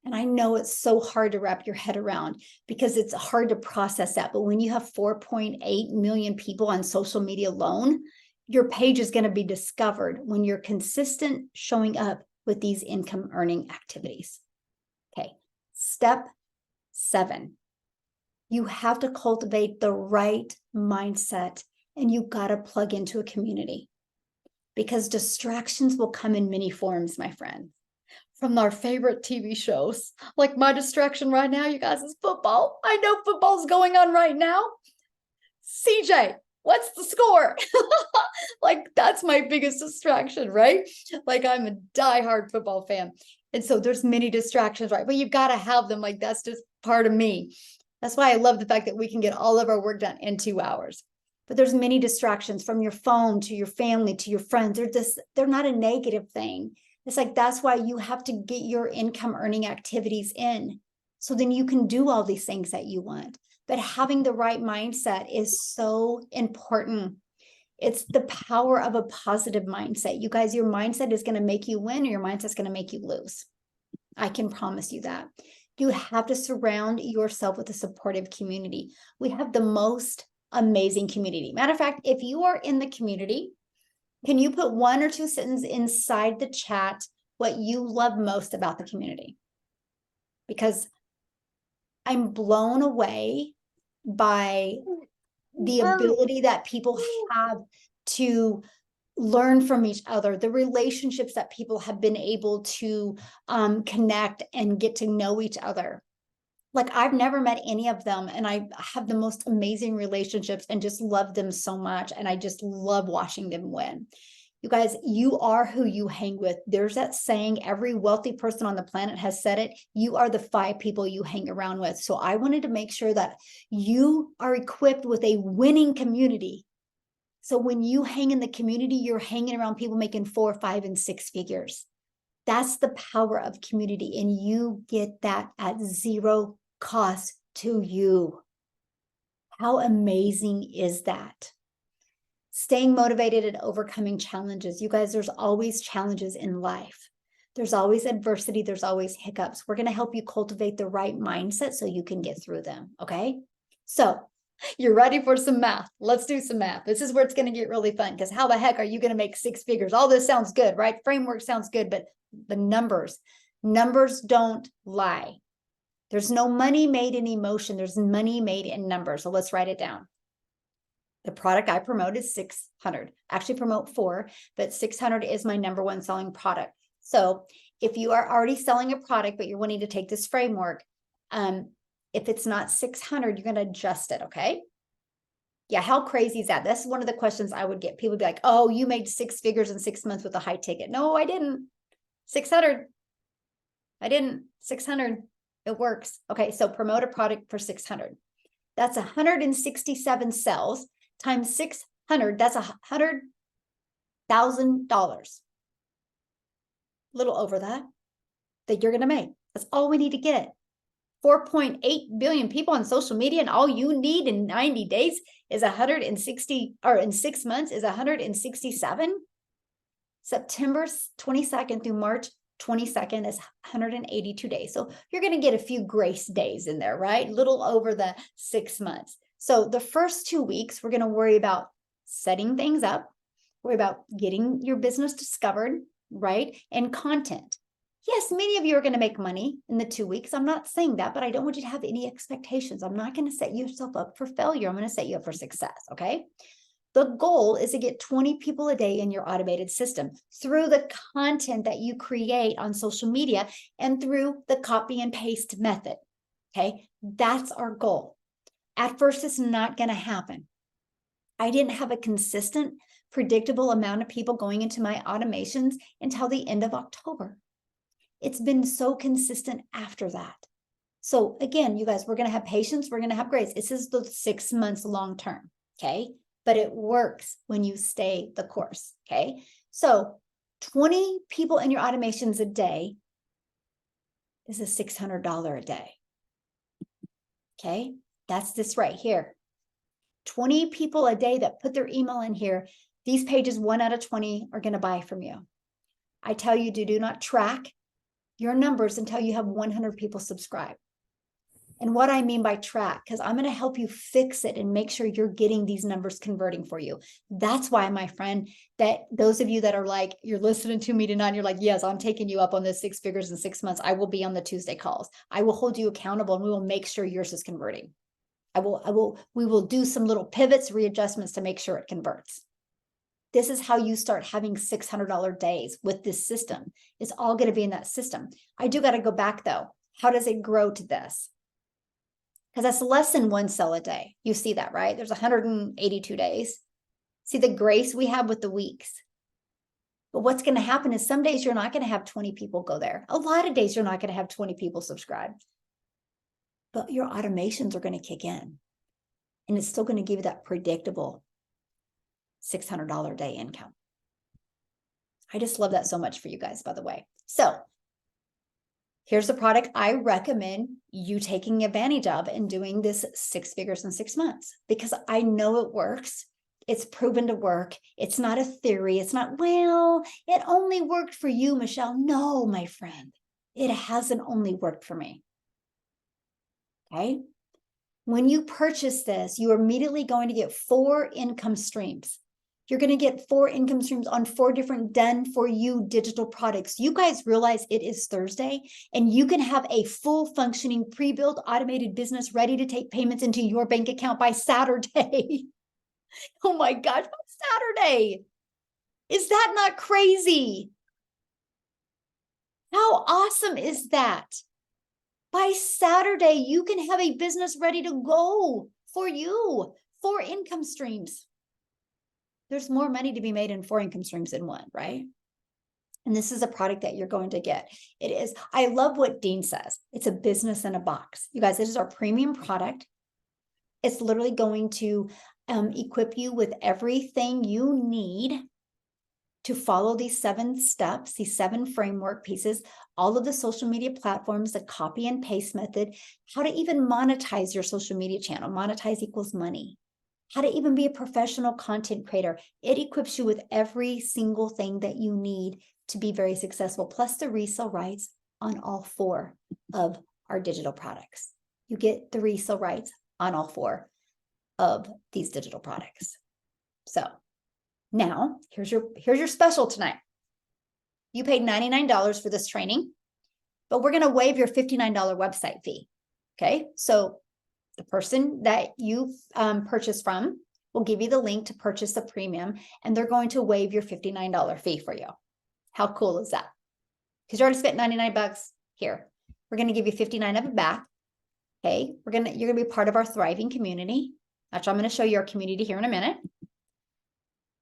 And I know it's so hard to wrap your head around because it's hard to process that. But when you have 4.8 million people on social media alone, your page is going to be discovered when you're consistent showing up with these income earning activities. Okay. Step 7. You have to cultivate the right mindset, and you got to plug into a community, because distractions will come in many forms, my friend. From our favorite TV shows, like my distraction right now, you guys, is football. I know football's going on right now. CJ, what's the score? Like, that's my biggest distraction, right? Like, I'm a diehard football fan. And so there's many distractions, right? But you've got to have them. Like, that's just part of me. That's why I love the fact that we can get all of our work done in 2 hours. But there's many distractions, from your phone to your family to your friends. They're not a negative thing. It's like, that's why you have to get your income earning activities in. So then you can do all these things that you want. But having the right mindset is so important. It's the power of a positive mindset. You guys, your mindset is going to make you win, or your mindset's going to make you lose. I can promise you that. You have to surround yourself with a supportive community. We have the most amazing community. Matter of fact, if you are in the community, can you put 1 or 2 sentences inside the chat what you love most about the community? Because I'm blown away by the ability that people have to learn from each other, the relationships that people have been able to connect and get to know each other. Like, I've never met any of them, and I have the most amazing relationships and just love them so much. And I just love watching them win. You guys, you are who you hang with. There's that saying, every wealthy person on the planet has said it. You are the 5 people you hang around with. So I wanted to make sure that you are equipped with a winning community. So when you hang in the community, you're hanging around people making 4, 5, and 6 figures. That's the power of community. And you get that at zero cost to you. How amazing is that? Staying motivated and overcoming challenges. You guys, there's always challenges in life. There's always adversity. There's always hiccups. We're going to help you cultivate the right mindset so you can get through them. Okay. So you're ready for some math. Let's do some math. This is where it's going to get really fun, because how the heck are you going to make 6 figures? All this sounds good, right? Framework sounds good, but the numbers don't lie. There's no money made in emotion. There's money made in numbers. So let's write it down. The product I promote is 600. I actually promote 4, but 600 is my number 1 selling product. So if you are already selling a product, but you're wanting to take this framework, if it's not 600, you're going to adjust it. Okay. Yeah. How crazy is that? That's one of the questions I would get. People would be like, oh, you made 6 figures in 6 months with a high ticket. No, I didn't. 600. I didn't. 600. It works. Okay. So promote a product for 600. That's 167 sales times 600. That's $100,000. A little over that you're going to make. That's all we need to get. 4.8 billion people on social media, and all you need in 90 days is 160, or in 6 months is 167. September 22nd through March 22nd is 182 days. So you're going to get a few grace days in there, right? A little over the 6 months. So the first 2 weeks, we're going to worry about setting things up, worry about getting your business discovered, right? And content. Yes, many of you are going to make money in the 2 weeks. I'm not saying that, but I don't want you to have any expectations. I'm not going to set yourself up for failure. I'm going to set you up for success. Okay. The goal is to get 20 people a day in your automated system through the content that you create on social media and through the copy and paste method. Okay, that's our goal. At first, it's not going to happen. I didn't have a consistent, predictable amount of people going into my automations until the end of October. It's been so consistent after that. So again, you guys, we're going to have patience. We're going to have grace. This is the 6 months long term. Okay. But it works when you stay the course. Okay. So 20 people in your automations a day is a $600 a day. Okay. That's this right here. 20 people a day that put their email in here. These pages, 1 out of 20 are going to buy from you. I tell you to do not track your numbers until you have 100 people subscribe. And what I mean by track, because I'm going to help you fix it and make sure you're getting these numbers converting for you. That's why, my friend, that those of you that are like, you're listening to me tonight, and you're like, yes, I'm taking you up on this 6 figures in 6 months. I will be on the Tuesday calls. I will hold you accountable, and we will make sure yours is converting. We will do some little pivots, readjustments to make sure it converts. This is how you start having $600 days with this system. It's all going to be in that system. I do got to go back though. How does it grow to this? Because that's less than 1 sale a day. You see that, right? There's 182 days. See the grace we have with the weeks. But what's going to happen is some days you're not going to have 20 people go there. A lot of days you're not going to have 20 people subscribe. But your automations are going to kick in. And it's still going to give you that predictable $600 a day income. I just love that so much for you guys, by the way. So here's the product I recommend you taking advantage of and doing this 6 figures in 6 months, because I know it works. It's proven to work. It's not a theory. It's not, well, it only worked for you, Michelle. No, my friend, it hasn't only worked for me. Okay. When you purchase this, you are immediately going to get 4 income streams. You're going to get 4 income streams on 4 different done for you digital products. You guys realize it is Thursday and you can have a full functioning pre-built automated business ready to take payments into your bank account by Saturday. Oh my gosh, Saturday. Is that not crazy? How awesome is that? By Saturday, you can have a business ready to go for you. 4 income streams. There's more money to be made in 4 income streams than 1, right? And this is a product that you're going to get. It is, I love what Dean says. It's a business in a box. You guys, this is our premium product. It's literally going to equip you with everything you need to follow these 7 steps, these 7 framework pieces, all of the social media platforms, the copy and paste method, how to even monetize your social media channel. Monetize equals money. How to even be a professional content creator. It equips you with every single thing that you need to be very successful, plus the resale rights on all 4 of our digital products. You get the resale rights on all 4 of these digital products. So now here's your special tonight. You paid $99 for this training, but we're going to waive your $59 website fee. Okay, so the person that you purchase from will give you the link to purchase the premium, and they're going to waive your $59 fee for you. How cool is that? Because you already spent 99 bucks here. We're going to give you 59 of it back. Okay, you're going to be part of our thriving community. Actually, I'm going to show you our community here in a minute.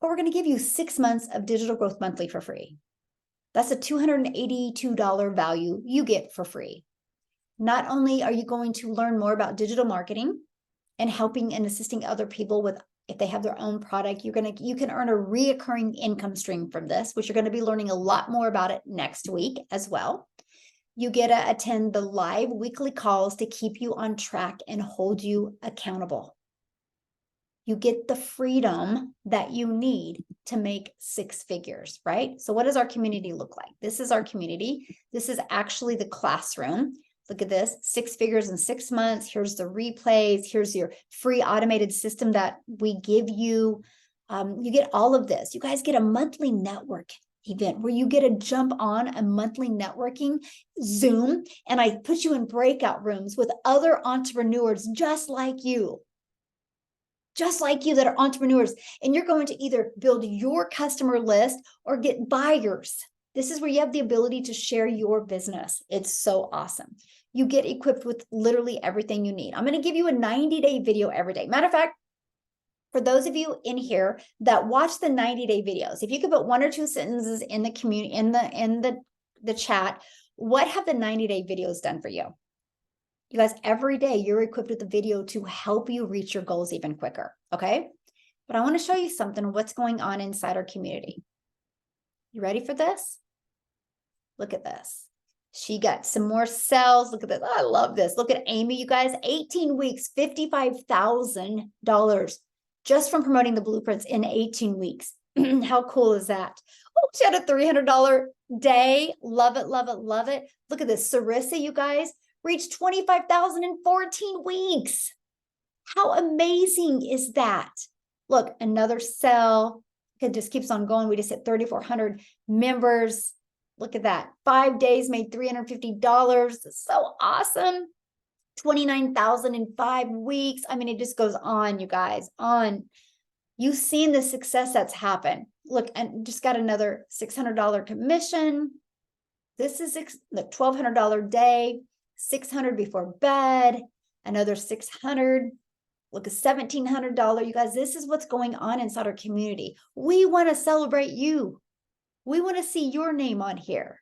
But we're going to give you 6 months of Digital Growth Monthly for free. That's a $282 value you get for free. Not only are you going to learn more about digital marketing and helping and assisting other people with, if they have their own product, you can earn a reoccurring income stream from this, which you're going to be learning a lot more about it next week as well. You get to attend the live weekly calls to keep you on track and hold you accountable. You get the freedom that you need to make 6 figures, right? So what does our community look like? This is our community. This is actually the classroom. Look at this, 6 figures in 6 months. Here's the replays. Here's your free automated system that we give you. You get all of this. You guys get a monthly network event where you get to jump on a monthly networking Zoom, and I put you in breakout rooms with other entrepreneurs just like you that are entrepreneurs, and you're going to either build your customer list or get buyers. This is where you have the ability to share your business. It's so awesome. you get equipped with literally everything you need. I'm going to give you a 90-day video every day. Matter of fact, for those of you in here that watch the 90-day videos, if you could put 1 or 2 sentences in the community, in the chat, what have the 90-day videos done for you? You guys, every day you're equipped with a video to help you reach your goals even quicker, okay? But I want to show you something, what's going on inside our community. You ready for this? Look at this. She got some more cells. Look at this. Oh, I love this. Look at Amy, you guys, 18 weeks, $55,000 just from promoting the blueprints in 18 weeks. How cool is that? Oh, she had a $300 day. Love it, love it, love it. Look at this. Sarissa, you guys, reached 25,000 in 14 weeks. How amazing is that? Look, another cell. It just keeps on going. We just hit 3,400 members. Look at that. 5 days made $350. It's so awesome. 29,000 in 5 weeks. I mean, it just goes on, you guys, on. You've seen the success that's happened. Look, and just got another $600 commission. This is the $1,200 day, $600 before bed, another $600. Look, a $1,700. You guys, this is what's going on inside our community. We want to celebrate you. We want to see your name on here.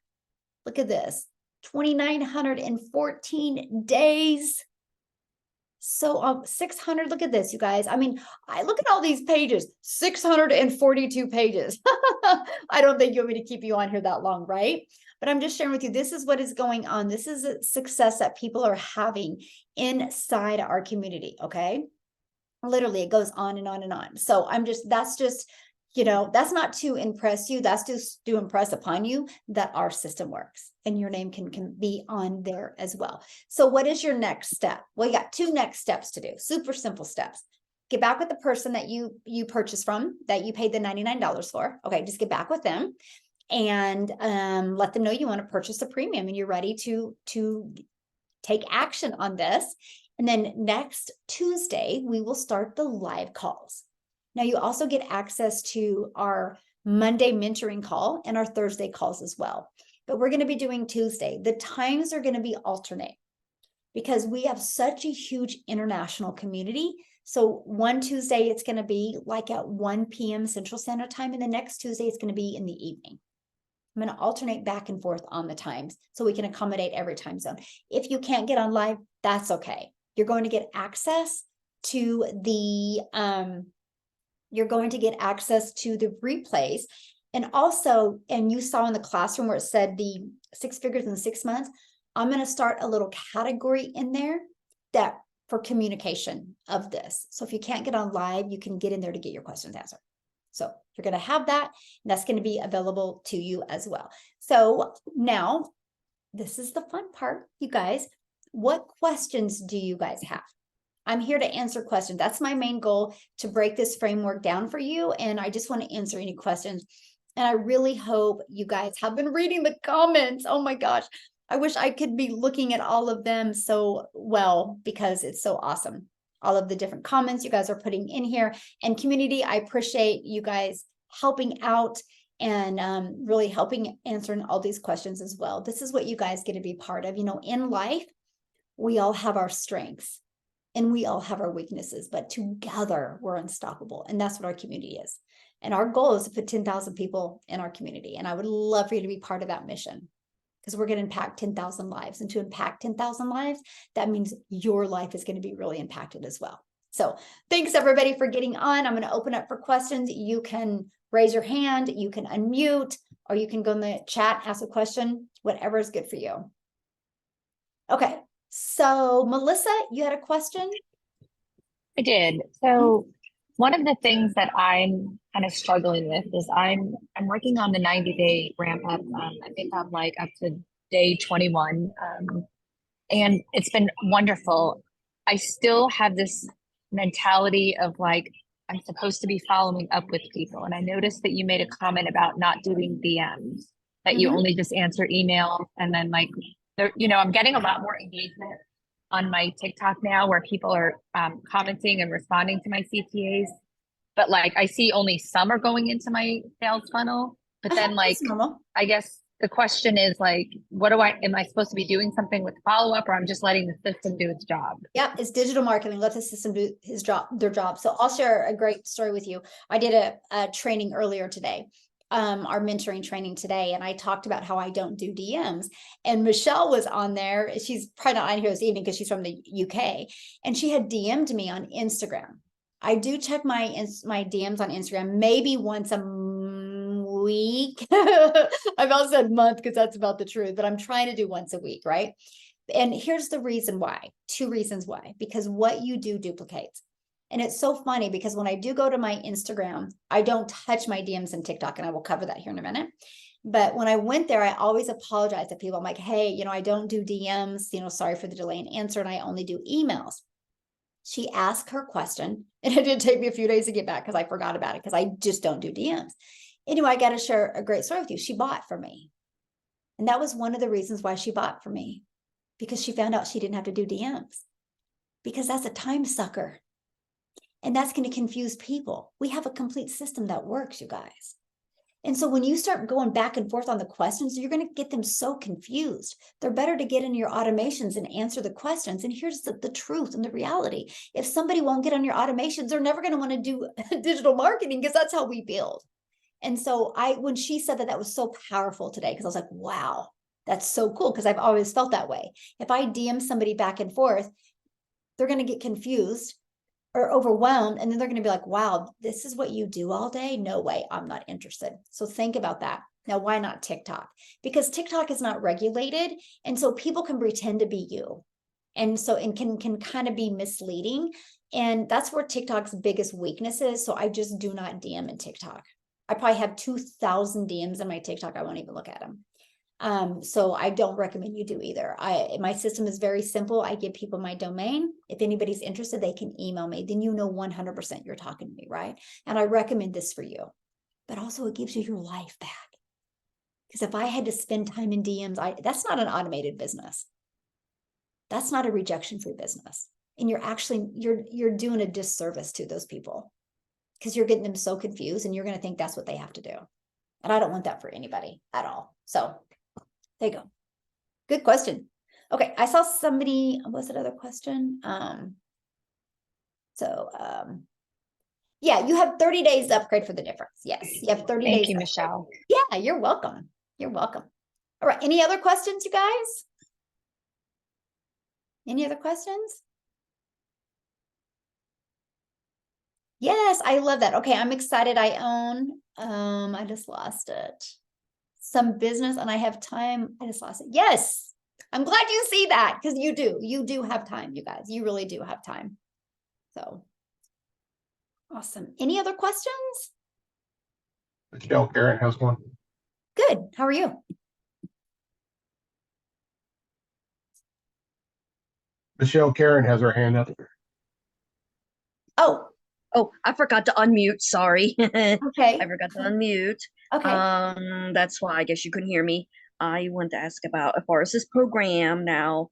Look at this. 2,914 days. So 600, look at this, you guys. I mean, I look at all these pages, 642 pages. I don't think you want me to keep you on here that long, right? But I'm just sharing with you, this is what is going on. This is a success that people are having inside our community, okay? Literally, it goes on and on and on. So that's just, you know, that's not to impress you. That's just to impress upon you that our system works and your name can be on there as well. So what is your next step? Well, you got 2 next steps to do. Super simple steps. Get back with the person that you purchased from, that you paid the $99 for. Okay, just get back with them and let them know you want to purchase a premium and you're ready to take action on this. And then next Tuesday, we will start the live calls. Now, you also get access to our Monday mentoring call and our Thursday calls as well. But we're going to be doing Tuesday. The times are going to be alternate because we have such a huge international community. So one Tuesday, it's going to be like at 1 p.m. Central Standard Time. And the next Tuesday, it's going to be in the evening. I'm going to alternate back and forth on the times so we can accommodate every time zone. If you can't get on live, that's okay. You're going to get access to the replays. And also, and you saw in the classroom where it said the 6 figures in 6 months, I'm going to start a little category in there that for communication of this. So if you can't get on live, you can get in there to get your questions answered. So you're going to have that, and that's going to be available to you as well. So now, this is the fun part, you guys. What questions do you guys have? I'm here to answer questions. That's my main goal, to break this framework down for you. And I just want to answer any questions. And I really hope you guys have been reading the comments. Oh my gosh. I wish I could be looking at all of them so well because it's so awesome. All of the different comments you guys are putting in here. And community, I appreciate you guys helping out and really helping answering all these questions as well. This is what you guys get to be part of. You know, in life, we all have our strengths and we all have our weaknesses, but together we're unstoppable. And that's what our community is. And our goal is to put 10,000 people in our community. And I would love for you to be part of that mission because we're going to impact 10,000 lives. And to impact 10,000 lives, that means your life is going to be really impacted as well. So thanks everybody for getting on. I'm going to open up for questions. You can raise your hand, you can unmute, or you can go in the chat, ask a question, whatever is good for you. Okay. So Melissa, you had a question? I did. So one of the things that I'm kind of struggling with is I'm working on the 90-day ramp up. I think I'm like up to day 21. And it's been wonderful. I still have this mentality of like, I'm supposed to be following up with people. And I noticed that you made a comment about not doing DMs, that you only just answer emails. And then like, you know, I'm getting a lot more engagement on my TikTok now where people are commenting and responding to my CTAs. But like, I see only some are going into my sales funnel, but then like, I guess the question is like, am I supposed to be doing something with follow-up, or I'm just letting the system do its job? Yep, it's digital marketing. Let the system do their job. So I'll share a great story with you. I did a training earlier today, our mentoring training today, and I talked about how I don't do DMs. And Michelle was on there. She's probably not on here this evening because she's from the UK, and she had DM'd me on Instagram. I do check my DMs on Instagram maybe once a week. I about said month because that's about the truth, but I'm trying to do once a week, right? And here's the reason why. 2 reasons why. Because what you do duplicates. And it's so funny because when I do go to my Instagram, I don't touch my DMs and TikTok, and I will cover that here in a minute. But when I went there, I always apologize to people. I'm like, hey, I don't do DMs, sorry for the delay in answer, and I only do emails. She asked her question, and it did take me a few days to get back because I forgot about it because I just don't do DMs. Anyway, I got to share a great story with you. She bought for me. And that was one of the reasons why she bought for me, because she found out she didn't have to do DMs, because that's a time sucker. And that's going to confuse people. We have a complete system that works, you guys. And so when you start going back and forth on the questions, you're going to get them so confused. They're better to get in your automations and answer the questions. And here's the truth and the reality. If somebody won't get on your automations, they're never going to want to do digital marketing, because that's how we build. And so when she said that was so powerful today, because I was like, wow, that's so cool, because I've always felt that way. If I DM somebody back and forth, they're going to get confused or overwhelmed, and then they're going to be like, wow, this is what you do all day? No way, I'm not interested. So think about that. Now, why not TikTok? Because TikTok is not regulated, and so people can pretend to be you. And so it can kind of be misleading. And that's where TikTok's biggest weakness is. So I just do not DM in TikTok. I probably have 2,000 DMs in my TikTok. I won't even look at them. So I don't recommend you do either. My system is very simple. I give people my domain. If anybody's interested, they can email me. Then 100% you're talking to me, right? And I recommend this for you. But also it gives you your life back. Because if I had to spend time in DMs, that's not an automated business. That's not a rejection-free business. And you're doing a disservice to those people, because you're getting them so confused, and you're going to think that's what they have to do. And I don't want that for anybody at all. So there you go. Good question. Okay, I saw somebody, what's another question? Yeah, you have 30 days to upgrade for the difference. Yes, you have 30 days. Thank you, Michelle. Yeah, you're welcome. You're welcome. All right, any other questions, you guys? Any other questions? Yes, I love that. Okay, I'm excited. I own, I just lost it. Some business, and I have time. I just lost it. Yes, I'm glad you see that, because you do have time, you guys. You really do have time. So awesome. Any other questions? Michelle, Karen has one. Good. How are you? Michelle, Karen has her hand up. Oh, I forgot to unmute. Sorry. okay. I forgot to unmute. Okay. That's why I guess you couldn't hear me. I want to ask about, as far as this program now,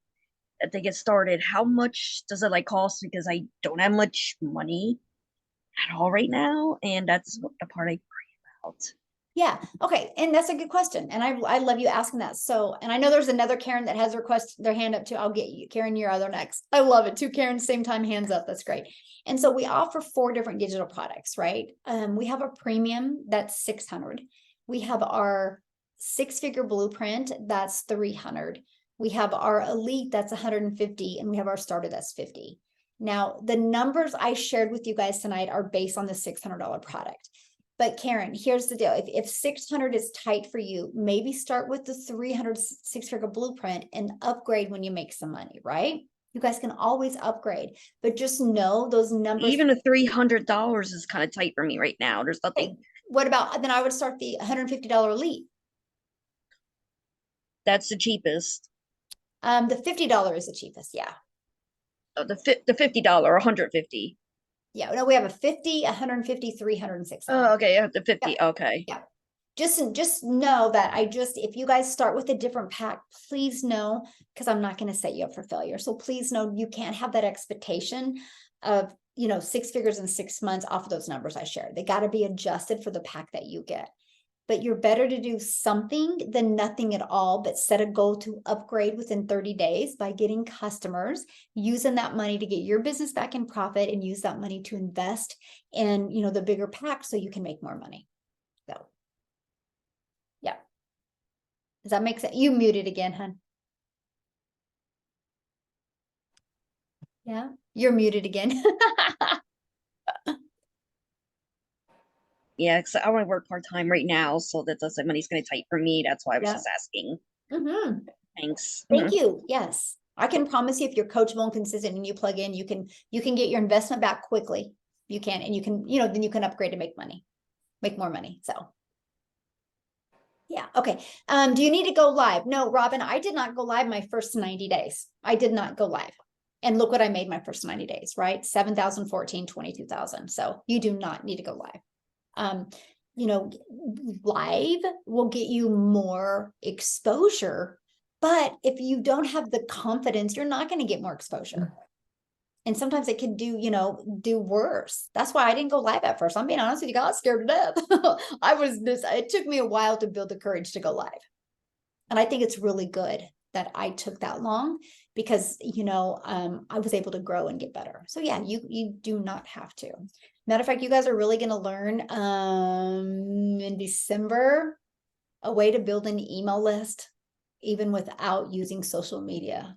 to get started, how much does it cost? Because I don't have much money at all right now, and that's the part I worry about. Yeah. Okay. And that's a good question. And I love you asking that. So, and I know there's another Karen that has their hand up too. I'll get you, Karen, your other next. I love it. 2 Karens, same time, hands up. That's great. And so we offer 4 different digital products, right? We have a premium that's $600. We have our 6-figure blueprint that's $300. We have our elite that's $150, and we have our starter that's $50. Now, the numbers I shared with you guys tonight are based on the $600 product. But Karen, here's the deal. If 600 is tight for you, maybe start with the 300 6-figure blueprint and upgrade when you make some money, right? You guys can always upgrade, but just know those numbers. Even the $300 is kind of tight for me right now. There's nothing. Hey, what about, then I would start the $150 elite. That's the cheapest. The $50 is the cheapest. Yeah. Oh, the $50 or $150. Yeah, no, we have a 50, 150, 300, and 600. Oh, okay, the 50. Yeah. Okay. Yeah. Just know that if you guys start with a different pack, please know, because I'm not going to set you up for failure. So please know you can't have that expectation of, 6 figures in 6 months off of those numbers I shared. They got to be adjusted for the pack that you get. but you're better to do something than nothing at all, but set a goal to upgrade within 30 days by getting customers, using that money to get your business back in profit, and use that money to invest in, you know, the bigger pack so you can make more money. So, yeah. Does that make sense? You muted again, hon. Yeah, you're muted again. Yeah, because I want to work part-time right now, so that doesn't money's going to tight for me. That's why I was Yeah. just asking. Mm-hmm. Thanks. Thank you. Yes. I can promise you if you're coachable and consistent and you plug in, you can get your investment back quickly. You can, and you can, you know, then you can upgrade to make money, make more money. So yeah. Okay. Do you need to go live? No, Robin, I did not go live my first 90 days. I did not go live. And look what I made my first 90 days, right? 7,014, 22,000. So you do not need to go live. You know, live will get you more exposure, but if you don't have the confidence, you're not going to get more exposure. And sometimes it could do, you know, do worse. That's why I didn't go live at first. I'm being honest with you, I got scared to death. It took me a while to build the courage to go live. And I think it's really good that I took that long because, you know, I was able to grow and get better. So yeah, you do not have to. Matter of fact, you guys are really going to learn in December a way to build an email list even without using social media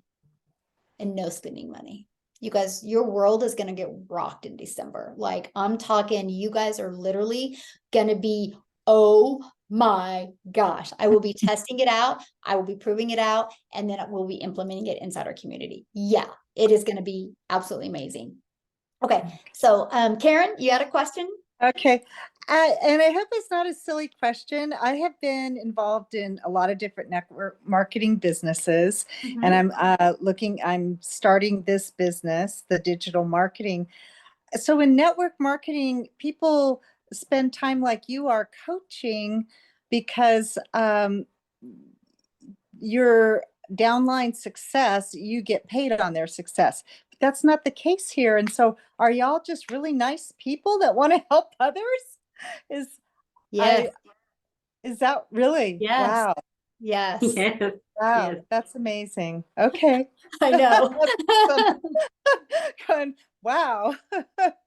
and no spending money. You guys, your world is going to get rocked in December. Like I'm talking, you guys are literally going to be, oh my gosh, I will be testing it out. I will be proving it out. And then we'll be implementing it inside our community. Yeah, it is going to be absolutely amazing. Okay. So, Karen, you had a question? Okay. And I hope it's not a silly question. I have been involved in a lot of different network marketing businesses, and I'm starting this business, the digital marketing. So in network marketing, people spend time like you are coaching because your downline success, you get paid on their success. But that's not the case here. And so are y'all just really nice people that want to help others? Yes. Is that really? Yes. Wow. Yes. Yes. Wow. Yes. That's amazing. Okay. I know. Going, wow.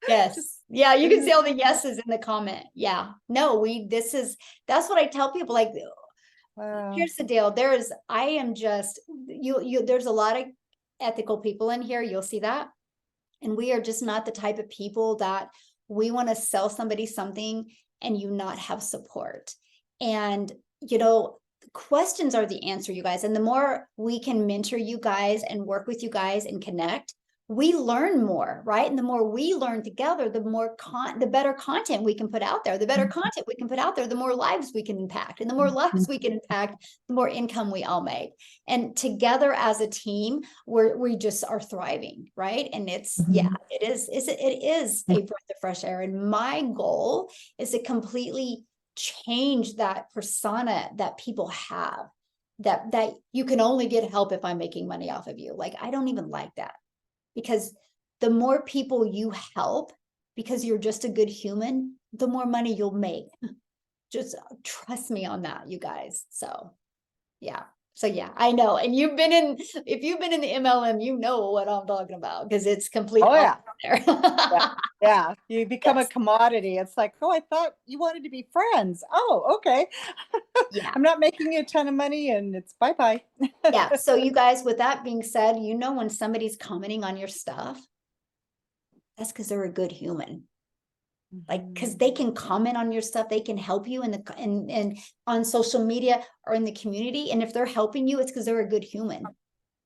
Yes. Yeah, you can see all the yeses in the comment. Yeah. No, that's what I tell people. Like, Wow. here's the deal. There's a lot of ethical people in here. You'll see that. And we are just not the type of people that we want to sell somebody something and you not have support. And, you know, questions are the answer, you guys. And the more we can mentor you guys and work with you guys and connect, we learn more, right? And the more we learn together, the better content we can put out there. The better content we can put out there, the more lives we can impact. And the more lives we can impact, the more income we all make. And together as a team, we just are thriving, right? And it is a breath of fresh air. And my goal is to completely change that persona that people have, that you can only get help if I'm making money off of you. Like, I don't even like that. Because the more people you help, because you're just a good human, the more money you'll make. Just trust me on that, you guys. So, yeah. So yeah, I know. And if you've been in the MLM, you know what I'm talking about because it's completely there. Yeah. You become a commodity. It's like, oh, I thought you wanted to be friends. Oh, okay. Yeah. I'm not making you a ton of money and it's bye-bye. Yeah. So you guys, with that being said, you know, when somebody's commenting on your stuff, that's because they're a good human. Like, because they can comment on your stuff, they can help you in on social media or in the community. And if they're helping you, it's because they're a good human.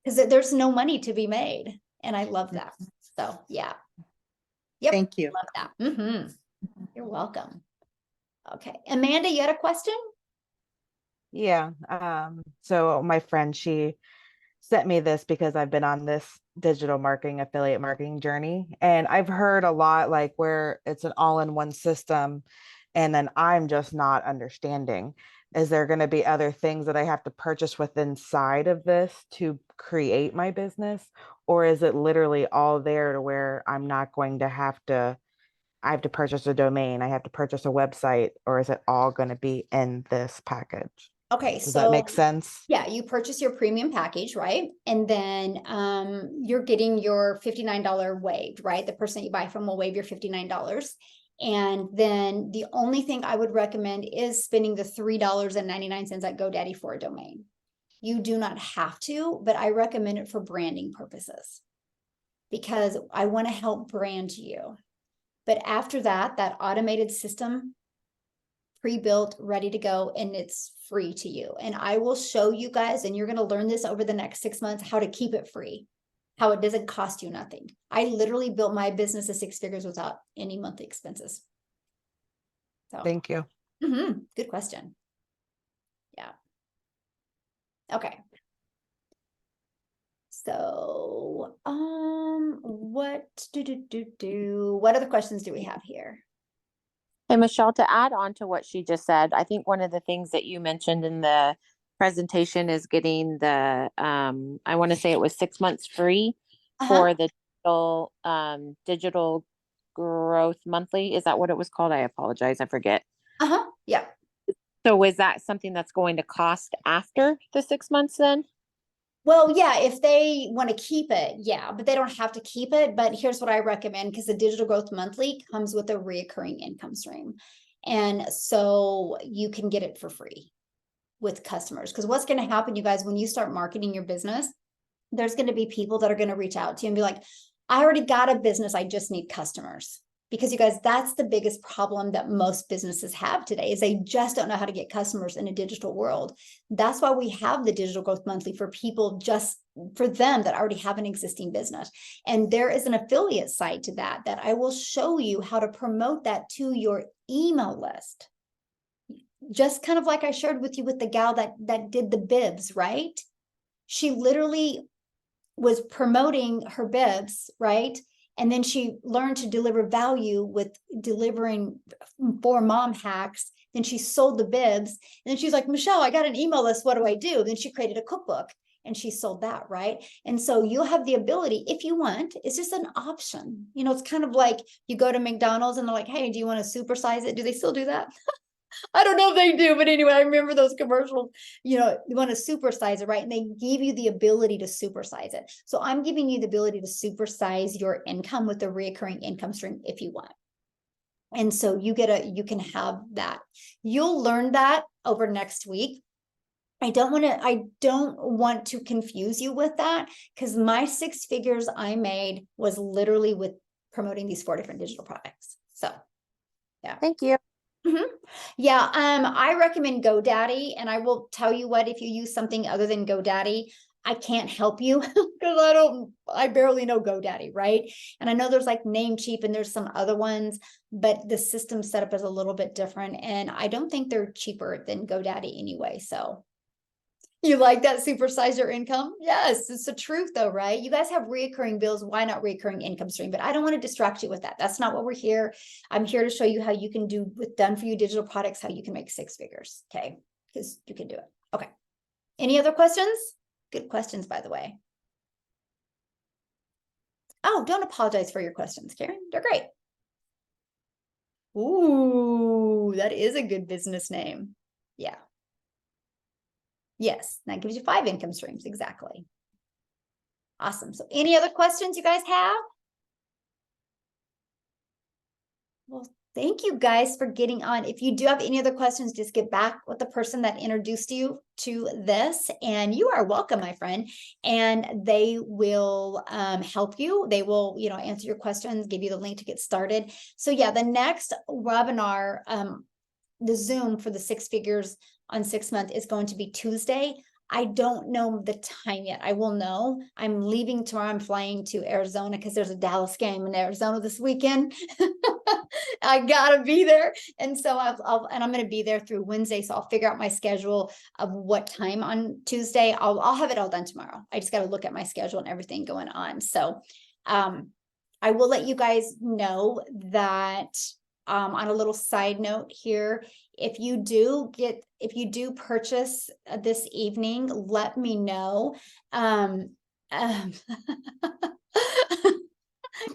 Because there's no money to be made. And I love that. So yeah. Yep. Thank you. Love that. You're welcome. Okay. Amanda, you had a question? Yeah. So my friend, she sent me this because I've been on this digital marketing, affiliate marketing journey. And I've heard a lot like where it's an all-in-one system. And then I'm just not understanding. Is there going to be other things that I have to purchase with inside of this to create my business? Or is it literally all there to where I'm not going to have to I have to purchase a domain, I have to purchase a website, or is it all going to be in this package? Okay, Does that make so sense? yeah, you purchase your premium package, right? And then you're getting your $59 waived, right? The person that you buy from will waive your $59. And then the only thing I would recommend is spending the $3.99 at GoDaddy for a domain. You do not have to, but I recommend it for branding purposes because I want to help brand you. But after that, that automated system, pre-built, ready to go, and it's free to you. And I will show you guys, and you're going to learn this over the next 6 months, how to keep it free, how it doesn't cost you nothing. I literally built my business to 6 figures without any monthly expenses. So Thank you. good question. Yeah. Okay. So, what other questions do we have here? Hey, Michelle, to add on to what she just said, I think one of the things that you mentioned in the presentation is getting the, I want to say it was 6 months free for the digital growth monthly. Is that what it was called? I apologize. I forget. Yeah. So is that something that's going to cost after the 6 months then? Well, yeah, if they want to keep it, yeah, but they don't have to keep it. But here's what I recommend, because the digital growth monthly comes with a reoccurring income stream. And so you can get it for free with customers. Because what's going to happen, you guys, when you start marketing your business, there's going to be people that are going to reach out to you and be like, I already got a business, I just need customers. Because you guys, that's the biggest problem that most businesses have today, is they just don't know how to get customers in a digital world. That's why we have the digital growth monthly for people, just for them that already have an existing business. And there is an affiliate side to that I will show you how to promote that to your email list. Just kind of like I shared with you with the gal that did the bibs, right? She literally was promoting her bibs, right? And then she learned to deliver value with delivering 4 mom hacks. Then she sold the bibs. And then she's like, Michelle, I got an email list. What do I do? Then she created a cookbook and she sold that, right? And so you'll have the ability, if you want, it's just an option. You know, it's kind of like you go to McDonald's and they're like, hey, do you want to supersize it? Do they still do that? I don't know if they do, but anyway, I remember those commercials. You know, you want to supersize it, right? And they give you the ability to supersize it. So I'm giving you the ability to supersize your income with a recurring income stream if you want. And so you can have that. You'll learn that over next week. I don't want to confuse you with that, because my 6 figures I made was literally with promoting these 4 different digital products. So yeah. Thank you. Yeah, I recommend GoDaddy, and I will tell you what, if you use something other than GoDaddy, I can't help you because I barely know GoDaddy, right? And I know there's like Namecheap and there's some other ones, but the system setup is a little bit different, and I don't think they're cheaper than GoDaddy anyway. So you like that supersize your income? Yes, it's the truth though, right? You guys have reoccurring bills. Why not reoccurring income stream? But I don't want to distract you with that. That's not what we're here. I'm here to show you how you can do with done for you digital products, how you can make 6 figures. Okay. Because you can do it. Okay. Any other questions? Good questions, by the way. Oh, don't apologize for your questions, Karen. They're great. Ooh, that is a good business name. Yeah. Yes, that gives you 5 income streams. Exactly. Awesome. So any other questions you guys have? Well, thank you guys for getting on. If you do have any other questions, just get back with the person that introduced you to this, and you are welcome, my friend. And they will help you. They will, answer your questions, give you the link to get started. So yeah, the next webinar, the Zoom for the 6 figures on 6 months is going to be Tuesday. I don't know the time yet. I will know. I'm leaving tomorrow. I'm flying to Arizona because there's a Dallas game in Arizona this weekend. I gotta be there. And so I'm going to be there through Wednesday. So I'll figure out my schedule of what time on Tuesday. I'll have it all done tomorrow. I just got to look at my schedule and everything going on. So, I will let you guys know that, on a little side note here, if you do purchase this evening, let me know.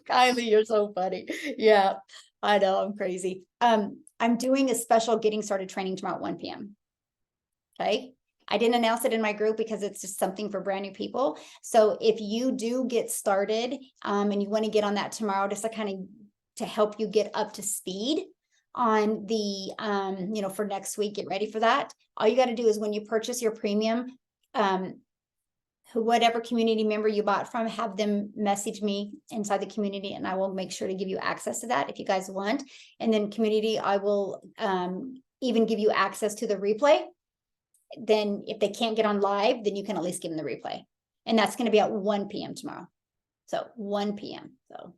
Kylie, you're so funny. Yeah, I know, I'm crazy. I'm doing a special getting started training tomorrow at 1 p.m. Okay. I didn't announce it in my group because it's just something for brand new people. So if you do get started, and you want to get on that tomorrow, just to kind of to help you get up to speed on the, for next week, get ready for that. All you got to do is when you purchase your premium, whatever community member you bought from, have them message me inside the community and I will make sure to give you access to that if you guys want. And then community, I will even give you access to the replay. Then if they can't get on live, then you can at least give them the replay. And that's going to be at 1 p.m. tomorrow. So 1 p.m. So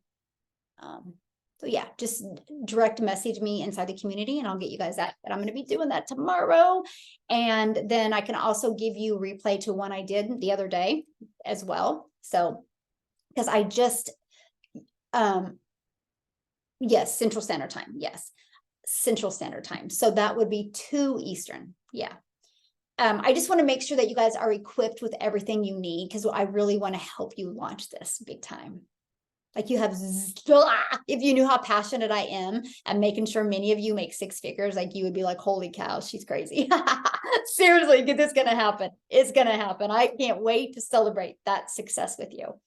yeah, just direct message me inside the community and I'll get you guys that. But I'm going to be doing that tomorrow. And then I can also give you replay to one I did the other day as well. So, because I just, yes, Central Standard Time. Yes, Central Standard Time. So that would be 2 Eastern. Yeah. I just want to make sure that you guys are equipped with everything you need because I really want to help you launch this big time. Like you have, if you knew how passionate I am and making sure many of you make 6 figures, like you would be like, holy cow, she's crazy. Seriously, this is going to happen. It's going to happen. I can't wait to celebrate that success with you.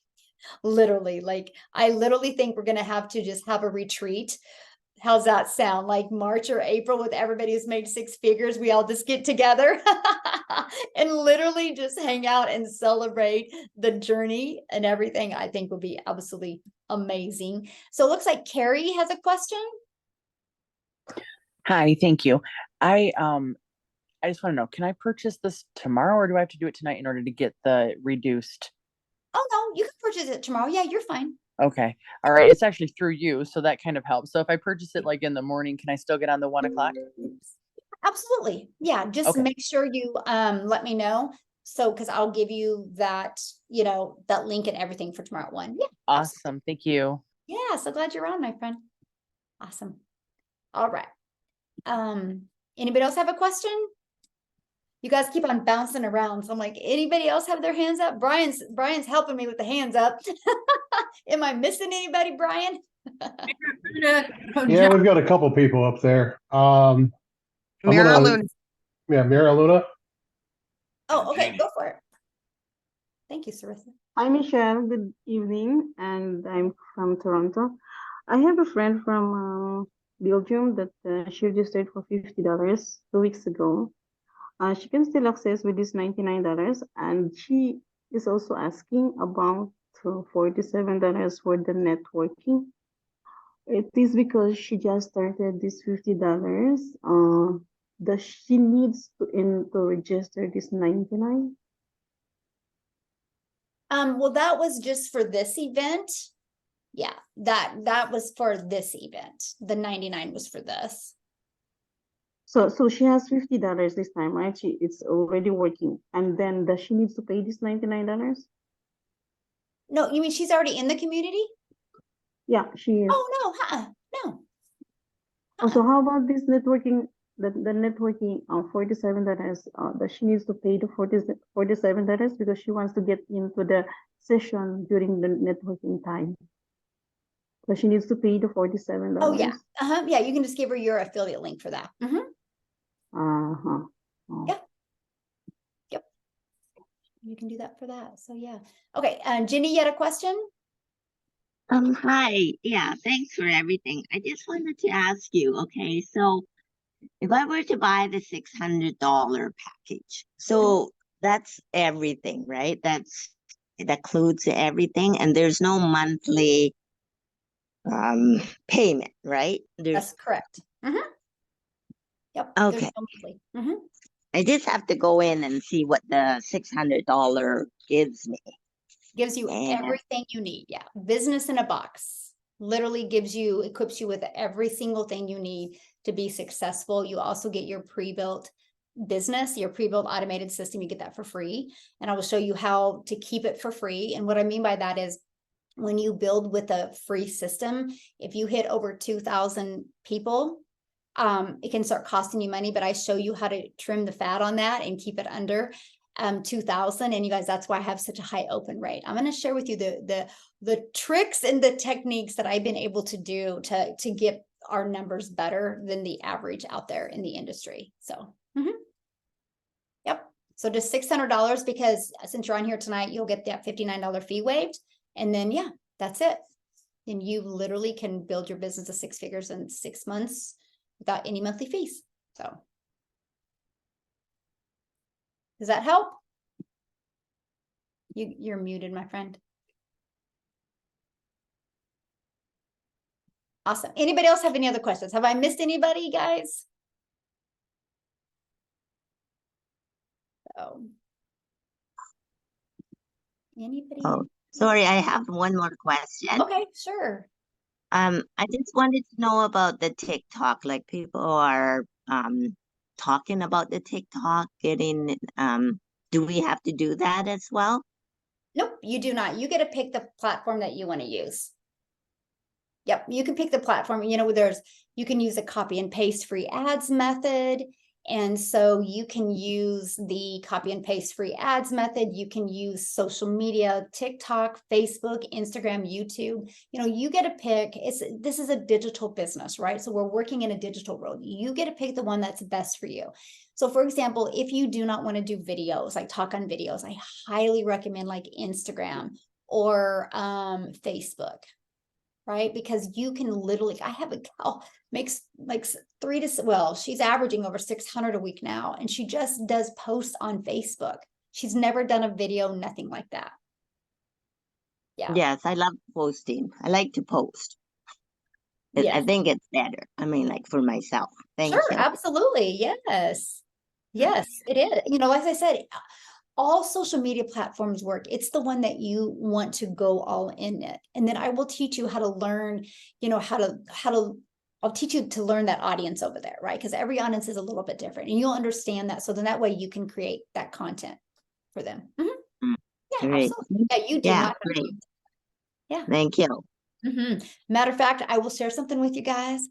Literally, like I literally think we're going to have to just have a retreat. How's that sound? Like March or April with everybody who's made 6 figures, we all just get together and literally just hang out and celebrate the journey and everything. I think will be absolutely amazing. So it looks like Carrie has a question. Hi, thank you. I just want to know, can I purchase this tomorrow or do I have to do it tonight in order to get the reduced? Oh no, you can purchase it tomorrow. Yeah, you're fine. Okay. All right. It's actually through you, so that kind of helps. So if I purchase it like in the morning, can I still get on the 1 o'clock? Absolutely. Yeah. Just Okay. make sure you let me know. So because I'll give you that, that link and everything for tomorrow at 1. Yeah. Awesome. Absolutely. Thank you. Yeah. So glad you're on, my friend. Awesome. All right. Anybody else have a question? You guys keep on bouncing around. So I'm like, anybody else have their hands up? Brian's helping me with the hands up. Am I missing anybody, Brian? Yeah, we've got a couple people up there. Mira Luna. Yeah, Mira Luna. Oh, okay, go for it. Thank you, Sarissa. Hi, Michelle. Good evening, and I'm from Toronto. I have a friend from Belgium that she registered for $50 2 weeks ago. She can still access with this $99, and she is also asking about $47 for the networking. It is because she just started this $50. Does she needs to register this 99? Well, that was just for this event. Yeah, that was for this event. The 99 was for this. So she has $50 this time, right? It's already working. And then does she needs to pay this $99? No, you mean she's already in the community? Yeah, she is. Oh no, no. So how about this networking? The networking $47. Does she needs to pay the $47 because she wants to get into the session during the networking time? So she needs to pay the $47. Oh yeah, yeah. You can just give her your affiliate link for that. Oh. Yep. You can do that for that. So yeah. Okay. Ginny, you had a question? Hi. Yeah, thanks for everything. I just wanted to ask you, okay, so if I were to buy the $600 package, so that's everything, right? That includes everything, and there's no monthly payment, right? That's correct. Yep. Okay. I just have to go in and see what the $600 gives me. Gives you everything you need. Yeah. Business in a box. Literally equips you with every single thing you need to be successful. You also get your pre-built business, your pre-built automated system. You get that for free. And I will show you how to keep it for free. And what I mean by that is when you build with a free system, if you hit over 2,000 people, it can start costing you money, but I show you how to trim the fat on that and keep it under. 2,000. And you guys, that's why I have such a high open rate. I'm going to share with you the tricks and the techniques that I've been able to do to get our numbers better than the average out there in the industry. So, yep. So just $600, because since you're on here tonight, you'll get that $59 fee waived. And then, yeah, that's it. And you literally can build your business to 6 figures in 6 months without any monthly fees. So does that help? You're muted, my friend. Awesome. Anybody else have any other questions? Have I missed anybody, guys? So, anybody? Oh, sorry, I have one more question. Okay, sure. I just wanted to know about the TikTok. Like, people are talking about the TikTok, getting do we have to do that as well? Nope, you do not. You get to pick the platform that you want to use. Yep, you can pick the platform. You know, you can use a copy and paste free ads method. And so you can use the copy and paste free ads method. You can use social media, TikTok, Facebook, Instagram, YouTube. You know, you get to pick. This is a digital business, right? So we're working in a digital world. You get to pick the one that's best for you. So for example, if you do not want to do videos, like talk on videos, I highly recommend like Instagram or Facebook. Right? Because you can literally, I have a gal makes like she's averaging over 600 a week now. And she just does posts on Facebook. She's never done a video, nothing like that. Yeah. Yes, I love posting. I like to post. I Yes. think it's better. I mean, like, for myself. Thank Sure, you. absolutely. Yes. Yes, it is. You know, like I said, all social media platforms work. It's the one that you want to go all in it. And then I will teach you how to learn, you know, I'll teach you to learn that audience over there, right? Because every audience is a little bit different and you'll understand that. So then that way you can create that content for them. Yeah, Great. absolutely. Yeah, you do Yeah, not. great. Yeah. Thank you. Matter of fact, I will share something with you guys.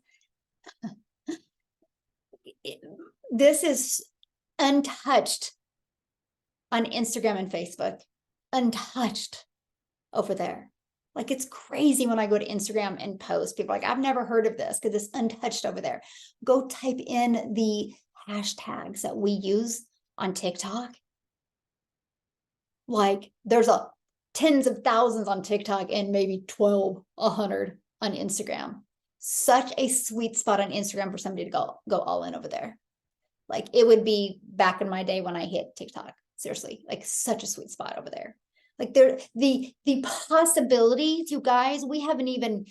This is untouched on Instagram and Facebook, untouched over there. Like, it's crazy when I go to Instagram and post. People are like, I've never heard of this because it's untouched over there. Go type in the hashtags that we use on TikTok. Like, there's tens of thousands on TikTok and maybe 100 on Instagram. Such a sweet spot on Instagram for somebody to go all in over there. Like, it would be back in my day when I hit TikTok. Seriously, like, such a sweet spot over there. Like, the possibilities, you guys, we haven't even,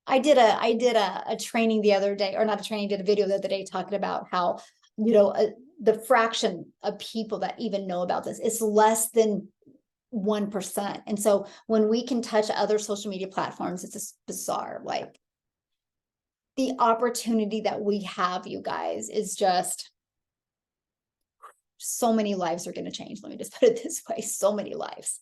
I did a training the other day, or not a training, did a video the other day talking about how, you know, the fraction of people that even know about this is less than 1%. And so when we can touch other social media platforms, it's just bizarre. Like, the opportunity that we have, you guys, is just, so many lives are going to change. Let me just put it this way. So many lives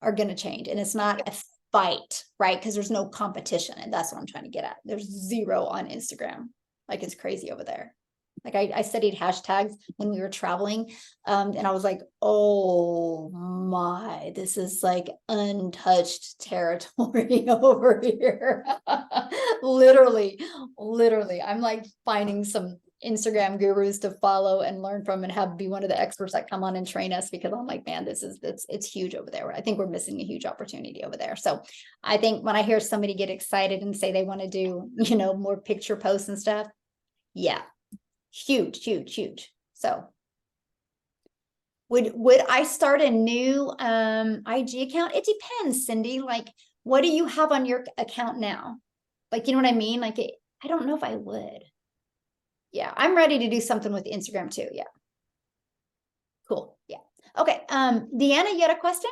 are going to change. And it's not a fight, right? Because there's no competition. And that's what I'm trying to get at. There's zero on Instagram. Like, it's crazy over there. Like, I studied hashtags when we were traveling. And I was like, oh my, this is like untouched territory over here. Literally. I'm like finding some Instagram gurus to follow and learn from and be one of the experts that come on and train us, because I'm like, man, it's huge over there. I think we're missing a huge opportunity over there. So I think when I hear somebody get excited and say they want to do, you know, more picture posts and stuff, yeah, huge. So would I start a new IG account? It depends, Cindy. Like, what do you have on your account now? Like, you know what I mean? Like, I don't know if I would. Yeah, I'm ready to do something with Instagram too. Yeah. Cool. Yeah. Okay. Deanna, you had a question?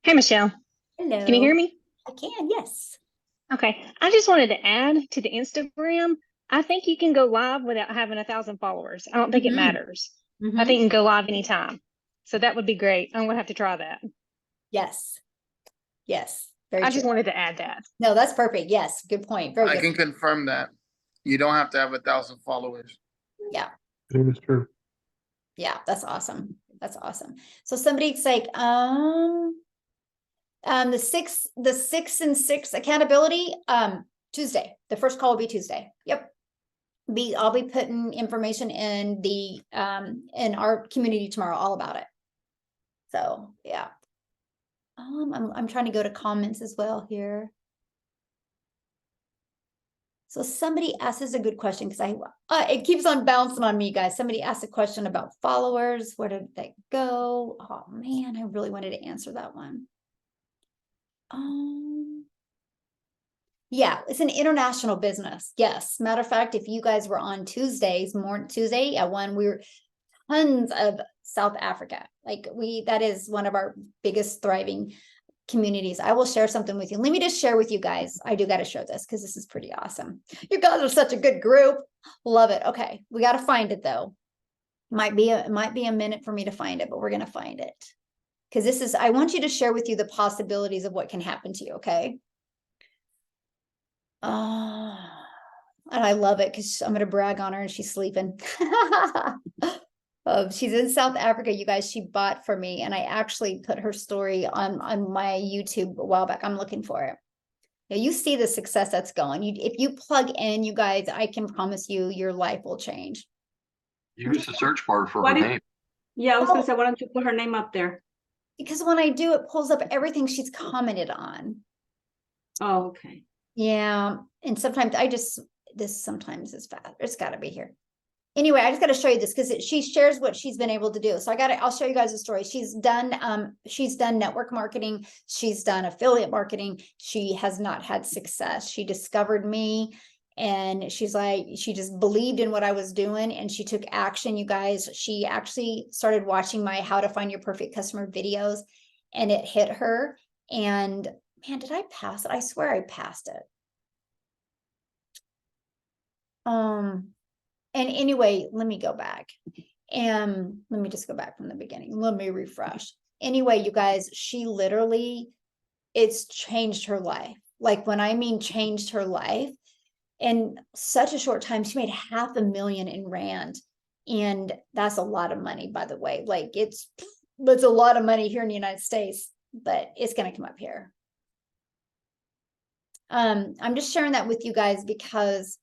Hey, Michelle. Hello. Can you hear me? I can, yes. Okay. I just wanted to add to the Instagram. I think you can go live without having 1,000 followers. I don't think it matters. I think you can go live anytime. So that would be great. I'm going to have to try that. Yes. I just wanted to add that. No, that's perfect. Yes. Good point. Very good. I can confirm that. You don't have to have 1,000 followers. Yeah. It is true. Yeah, that's awesome. That's awesome. So somebody's like, the 6 and 6 accountability, Tuesday. The first call will be Tuesday. Yep. I'll be putting information in the in our community tomorrow all about it. So yeah. I'm trying to go to comments as well here. So somebody asked, this is a good question because it keeps on bouncing on me, guys. Somebody asked a question about followers. Where did they go? Oh man, I really wanted to answer that one. Yeah, it's an international business. Yes. Matter of fact, if you guys were on Tuesday at 1, we were tons of South Africa. Like that is one of our biggest thriving communities. I will share something with you. Let me just share with you guys. I do got to share this because this is pretty awesome. You guys are such a good group. Love it. Okay. We got to find it though. It might be a minute for me to find it, but we're going to find it. Because I want you to share with you the possibilities of what can happen to you. Okay. And I love it because I'm going to brag on her and she's sleeping. She's in South Africa, you guys. She bought for me, and I actually put her story on my YouTube a while back. I'm looking for it. Now, you see the success that's going. If you plug in, you guys, I can promise you, your life will change. Use the search bar for her name. Yeah, I was gonna say, why don't you put her name up there? Because when I do, it pulls up everything she's commented on. Oh, okay. Yeah, and sometimes this sometimes is fast. It's got to be here. Anyway, I just got to show you this because she shares what she's been able to do. So I'll show you guys a story. She's done network marketing. She's done affiliate marketing. She has not had success. She discovered me and she's like, she just believed in what I was doing and she took action, you guys. She actually started watching my How to Find Your Perfect Customer videos and it hit her. And man, did I pass it? I swear I passed it. And anyway, let me go back and let me just go back from the beginning. Let me refresh. Anyway, you guys, it's changed her life. Like when I mean changed her life, in such a short time, she made $500,000 in Rand. And that's a lot of money, by the way. Like it's a lot of money here in the United States, but it's going to come up here. I'm just sharing that with you guys because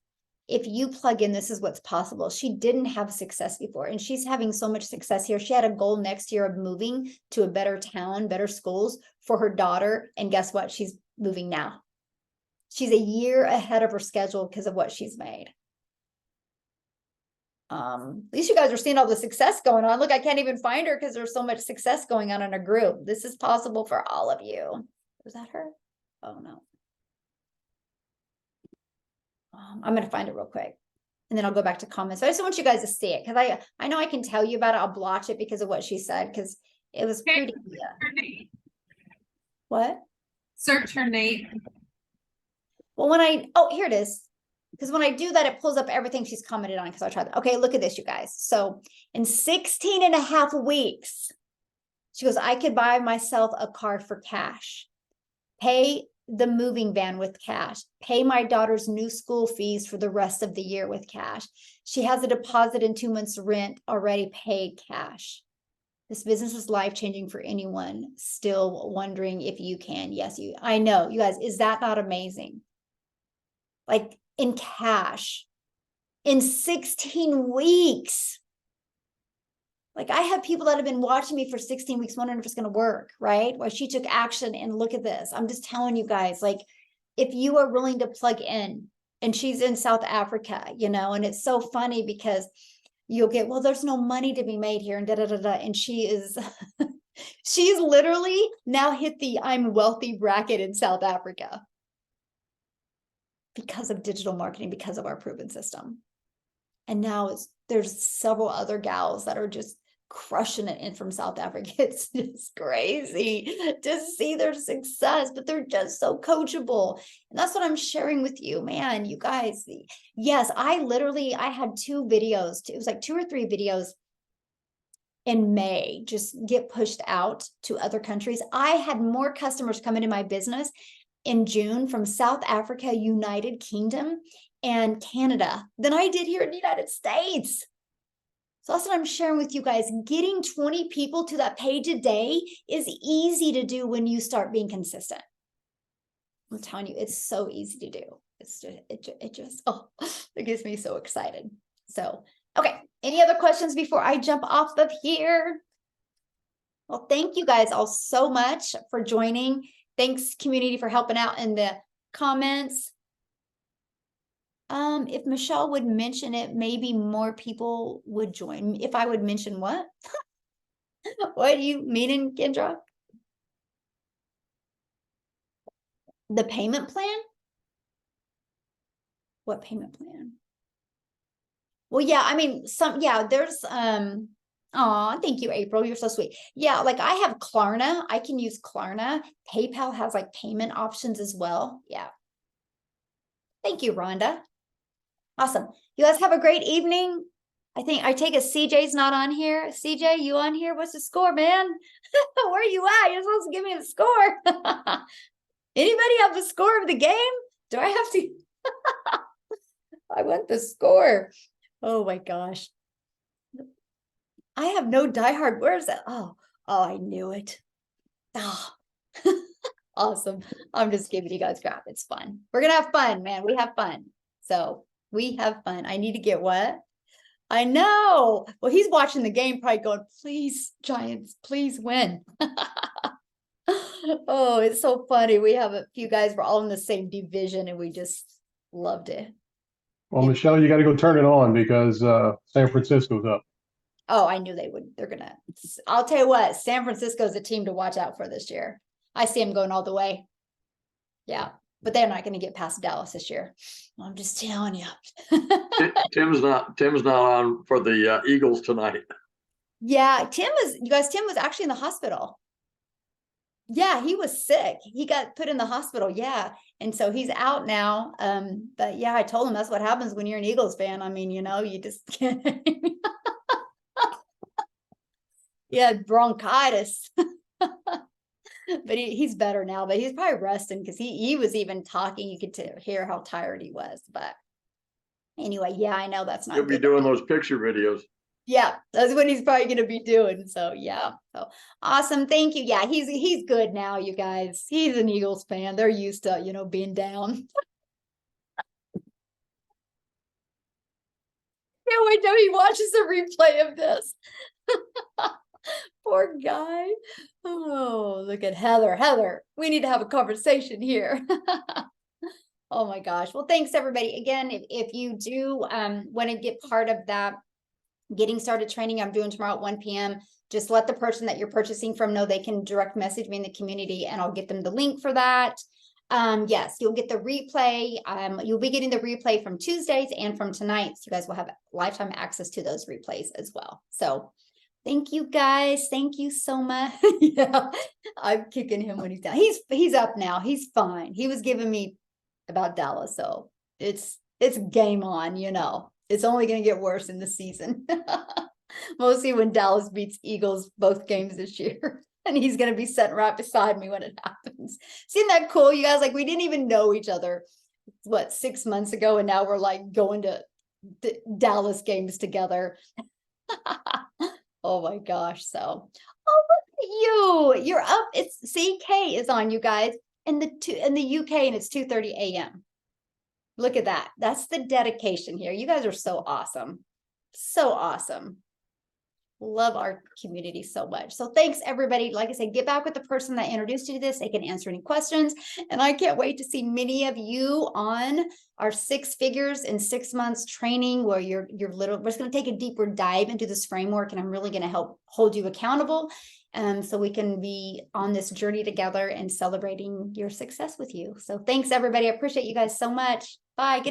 if you plug in, this is what's possible. She didn't have success before, and she's having so much success here. She had a goal next year of moving to a better town, better schools for her daughter. And guess what? She's moving now. She's a year ahead of her schedule because of what she's made. At least you guys are seeing all the success going on. Look, I can't even find her because there's so much success going on in a group. This is possible for all of you. Was that her? Oh, no. I'm going to find it real quick and then I'll go back to comments. I just want you guys to see it because I know I can tell you about it. I'll blotch it because of what she said because it was pretty. What? Search her name. Well, here it is. Because when I do that, it pulls up everything she's commented on because I tried that. Okay, look at this, you guys. So in 16 and a half weeks, she goes, I could buy myself a car for cash, pay the moving van with cash, pay my daughter's new school fees for the rest of the year with cash. She has a deposit in 2 months rent already paid cash. This business is life-changing for anyone still wondering if you can. Yes, I know, you guys, is that not amazing? Like in cash in 16 weeks. Like I have people that have been watching me for 16 weeks wondering if it's going to work, right? Well, she took action and look at this. I'm just telling you guys, like if you are willing to plug in, and she's in South Africa, and it's so funny because you'll get, well, there's no money to be made here and and she is, she's literally now hit the I'm wealthy bracket in South Africa because of digital marketing, because of our proven system. And now there's several other gals that are just crushing it in from South Africa. It's just crazy to see their success, but they're just so coachable. And that's what I'm sharing with you, man. You guys, yes, I had 2 videos. It was like 2 or 3 videos in May just get pushed out to other countries. I had more customers come into my business in June from South Africa, United Kingdom, and Canada than I did here in the United States. So that's what I'm sharing with you guys. Getting 20 people to that page a day is easy to do when you start being consistent. I'm telling you, it's so easy to do. It's just, it just, oh, it gets me so excited. So, okay. Any other questions before I jump off of here? Well, thank you guys all so much for joining. Thanks, community, for helping out in the comments. If Michelle would mention it, maybe more people would join. If I would mention what? What do you mean, Kendra? The payment plan? What payment plan? Well, yeah, I mean, there's oh, thank you, April. You're so sweet. Yeah, like I have Klarna. I can use Klarna. PayPal has like payment options as well. Yeah. Thank you, Rhonda. Awesome. You guys have a great evening. I take it CJ's not on here. CJ, you on here? What's the score, man? Where are you at? You're supposed to give me the score. Anybody have the score of the game? Do I have to? I want the score. Oh my gosh. I have no diehard. Where's that? Oh, I knew it. Oh. Awesome. I'm just giving you guys crap. It's fun. We're gonna have fun, man. We have fun. So we have fun. I need to get what? I know. Well, he's watching the game, probably going, please, Giants, please win. Oh, it's so funny. We have a few guys, we're all in the same division, and we just loved it. Well, Michelle, you got to go turn it on because San Francisco's up. Oh, I knew they would. I'll tell you what, San Francisco's a team to watch out for this year. I see them going all the way. Yeah, but they're not going to get past Dallas this year. I'm just telling you. Tim's not on for the Eagles tonight. Yeah, Tim was actually in the hospital. Yeah, he was sick. He got put in the hospital. Yeah. And so he's out now. But yeah, I told him that's what happens when you're an Eagles fan. I mean, you just can't. He had bronchitis. But he's better now, but he's probably resting because he was even talking. You could hear how tired he was. But anyway, yeah, I know that's not He'll be doing those picture videos. Yeah, that's what he's probably going to be doing. So yeah, so awesome. Thank you. Yeah, he's good now, you guys. He's an Eagles fan. They're used to, being down. Can't wait till he watches the replay of this. Poor guy. Oh, look at Heather. Heather, we need to have a conversation here. Oh my gosh. Well, thanks everybody. Again, if you do want to get part of that getting started training I'm doing tomorrow at 1 p.m. Just let the person that you're purchasing from know they can direct message me in the community and I'll get them the link for that. Yes, you'll get the replay. You'll be getting the replay from Tuesdays and from tonight. So you guys will have lifetime access to those replays as well. So thank you guys. Thank you so much. Yeah, I'm kicking him when he's down. He's up now. He's fine. He was giving me about Dallas. So it's game on, It's only going to get worse in the season. Mostly when Dallas beats Eagles both games this year. And he's going to be sitting right beside me when it happens. Isn't that cool? You guys, we didn't even know each other, 6 months ago? And now we're going to the Dallas games together. Oh my gosh. So, look at you. You're up. It's CK is on, you guys, in the UK, and it's 2:30 a.m. Look at that. That's the dedication here. You guys are so awesome. So awesome. Love our community so much. So thanks everybody. Like I said, get back with the person that introduced you to this. They can answer any questions. And I can't wait to see many of you on our 6 figures in 6 months training where we're just going to take a deeper dive into this framework, and I'm really going to help hold you accountable. So we can be on this journey together and celebrating your success with you. So thanks everybody. I appreciate you guys so much. Bye. Good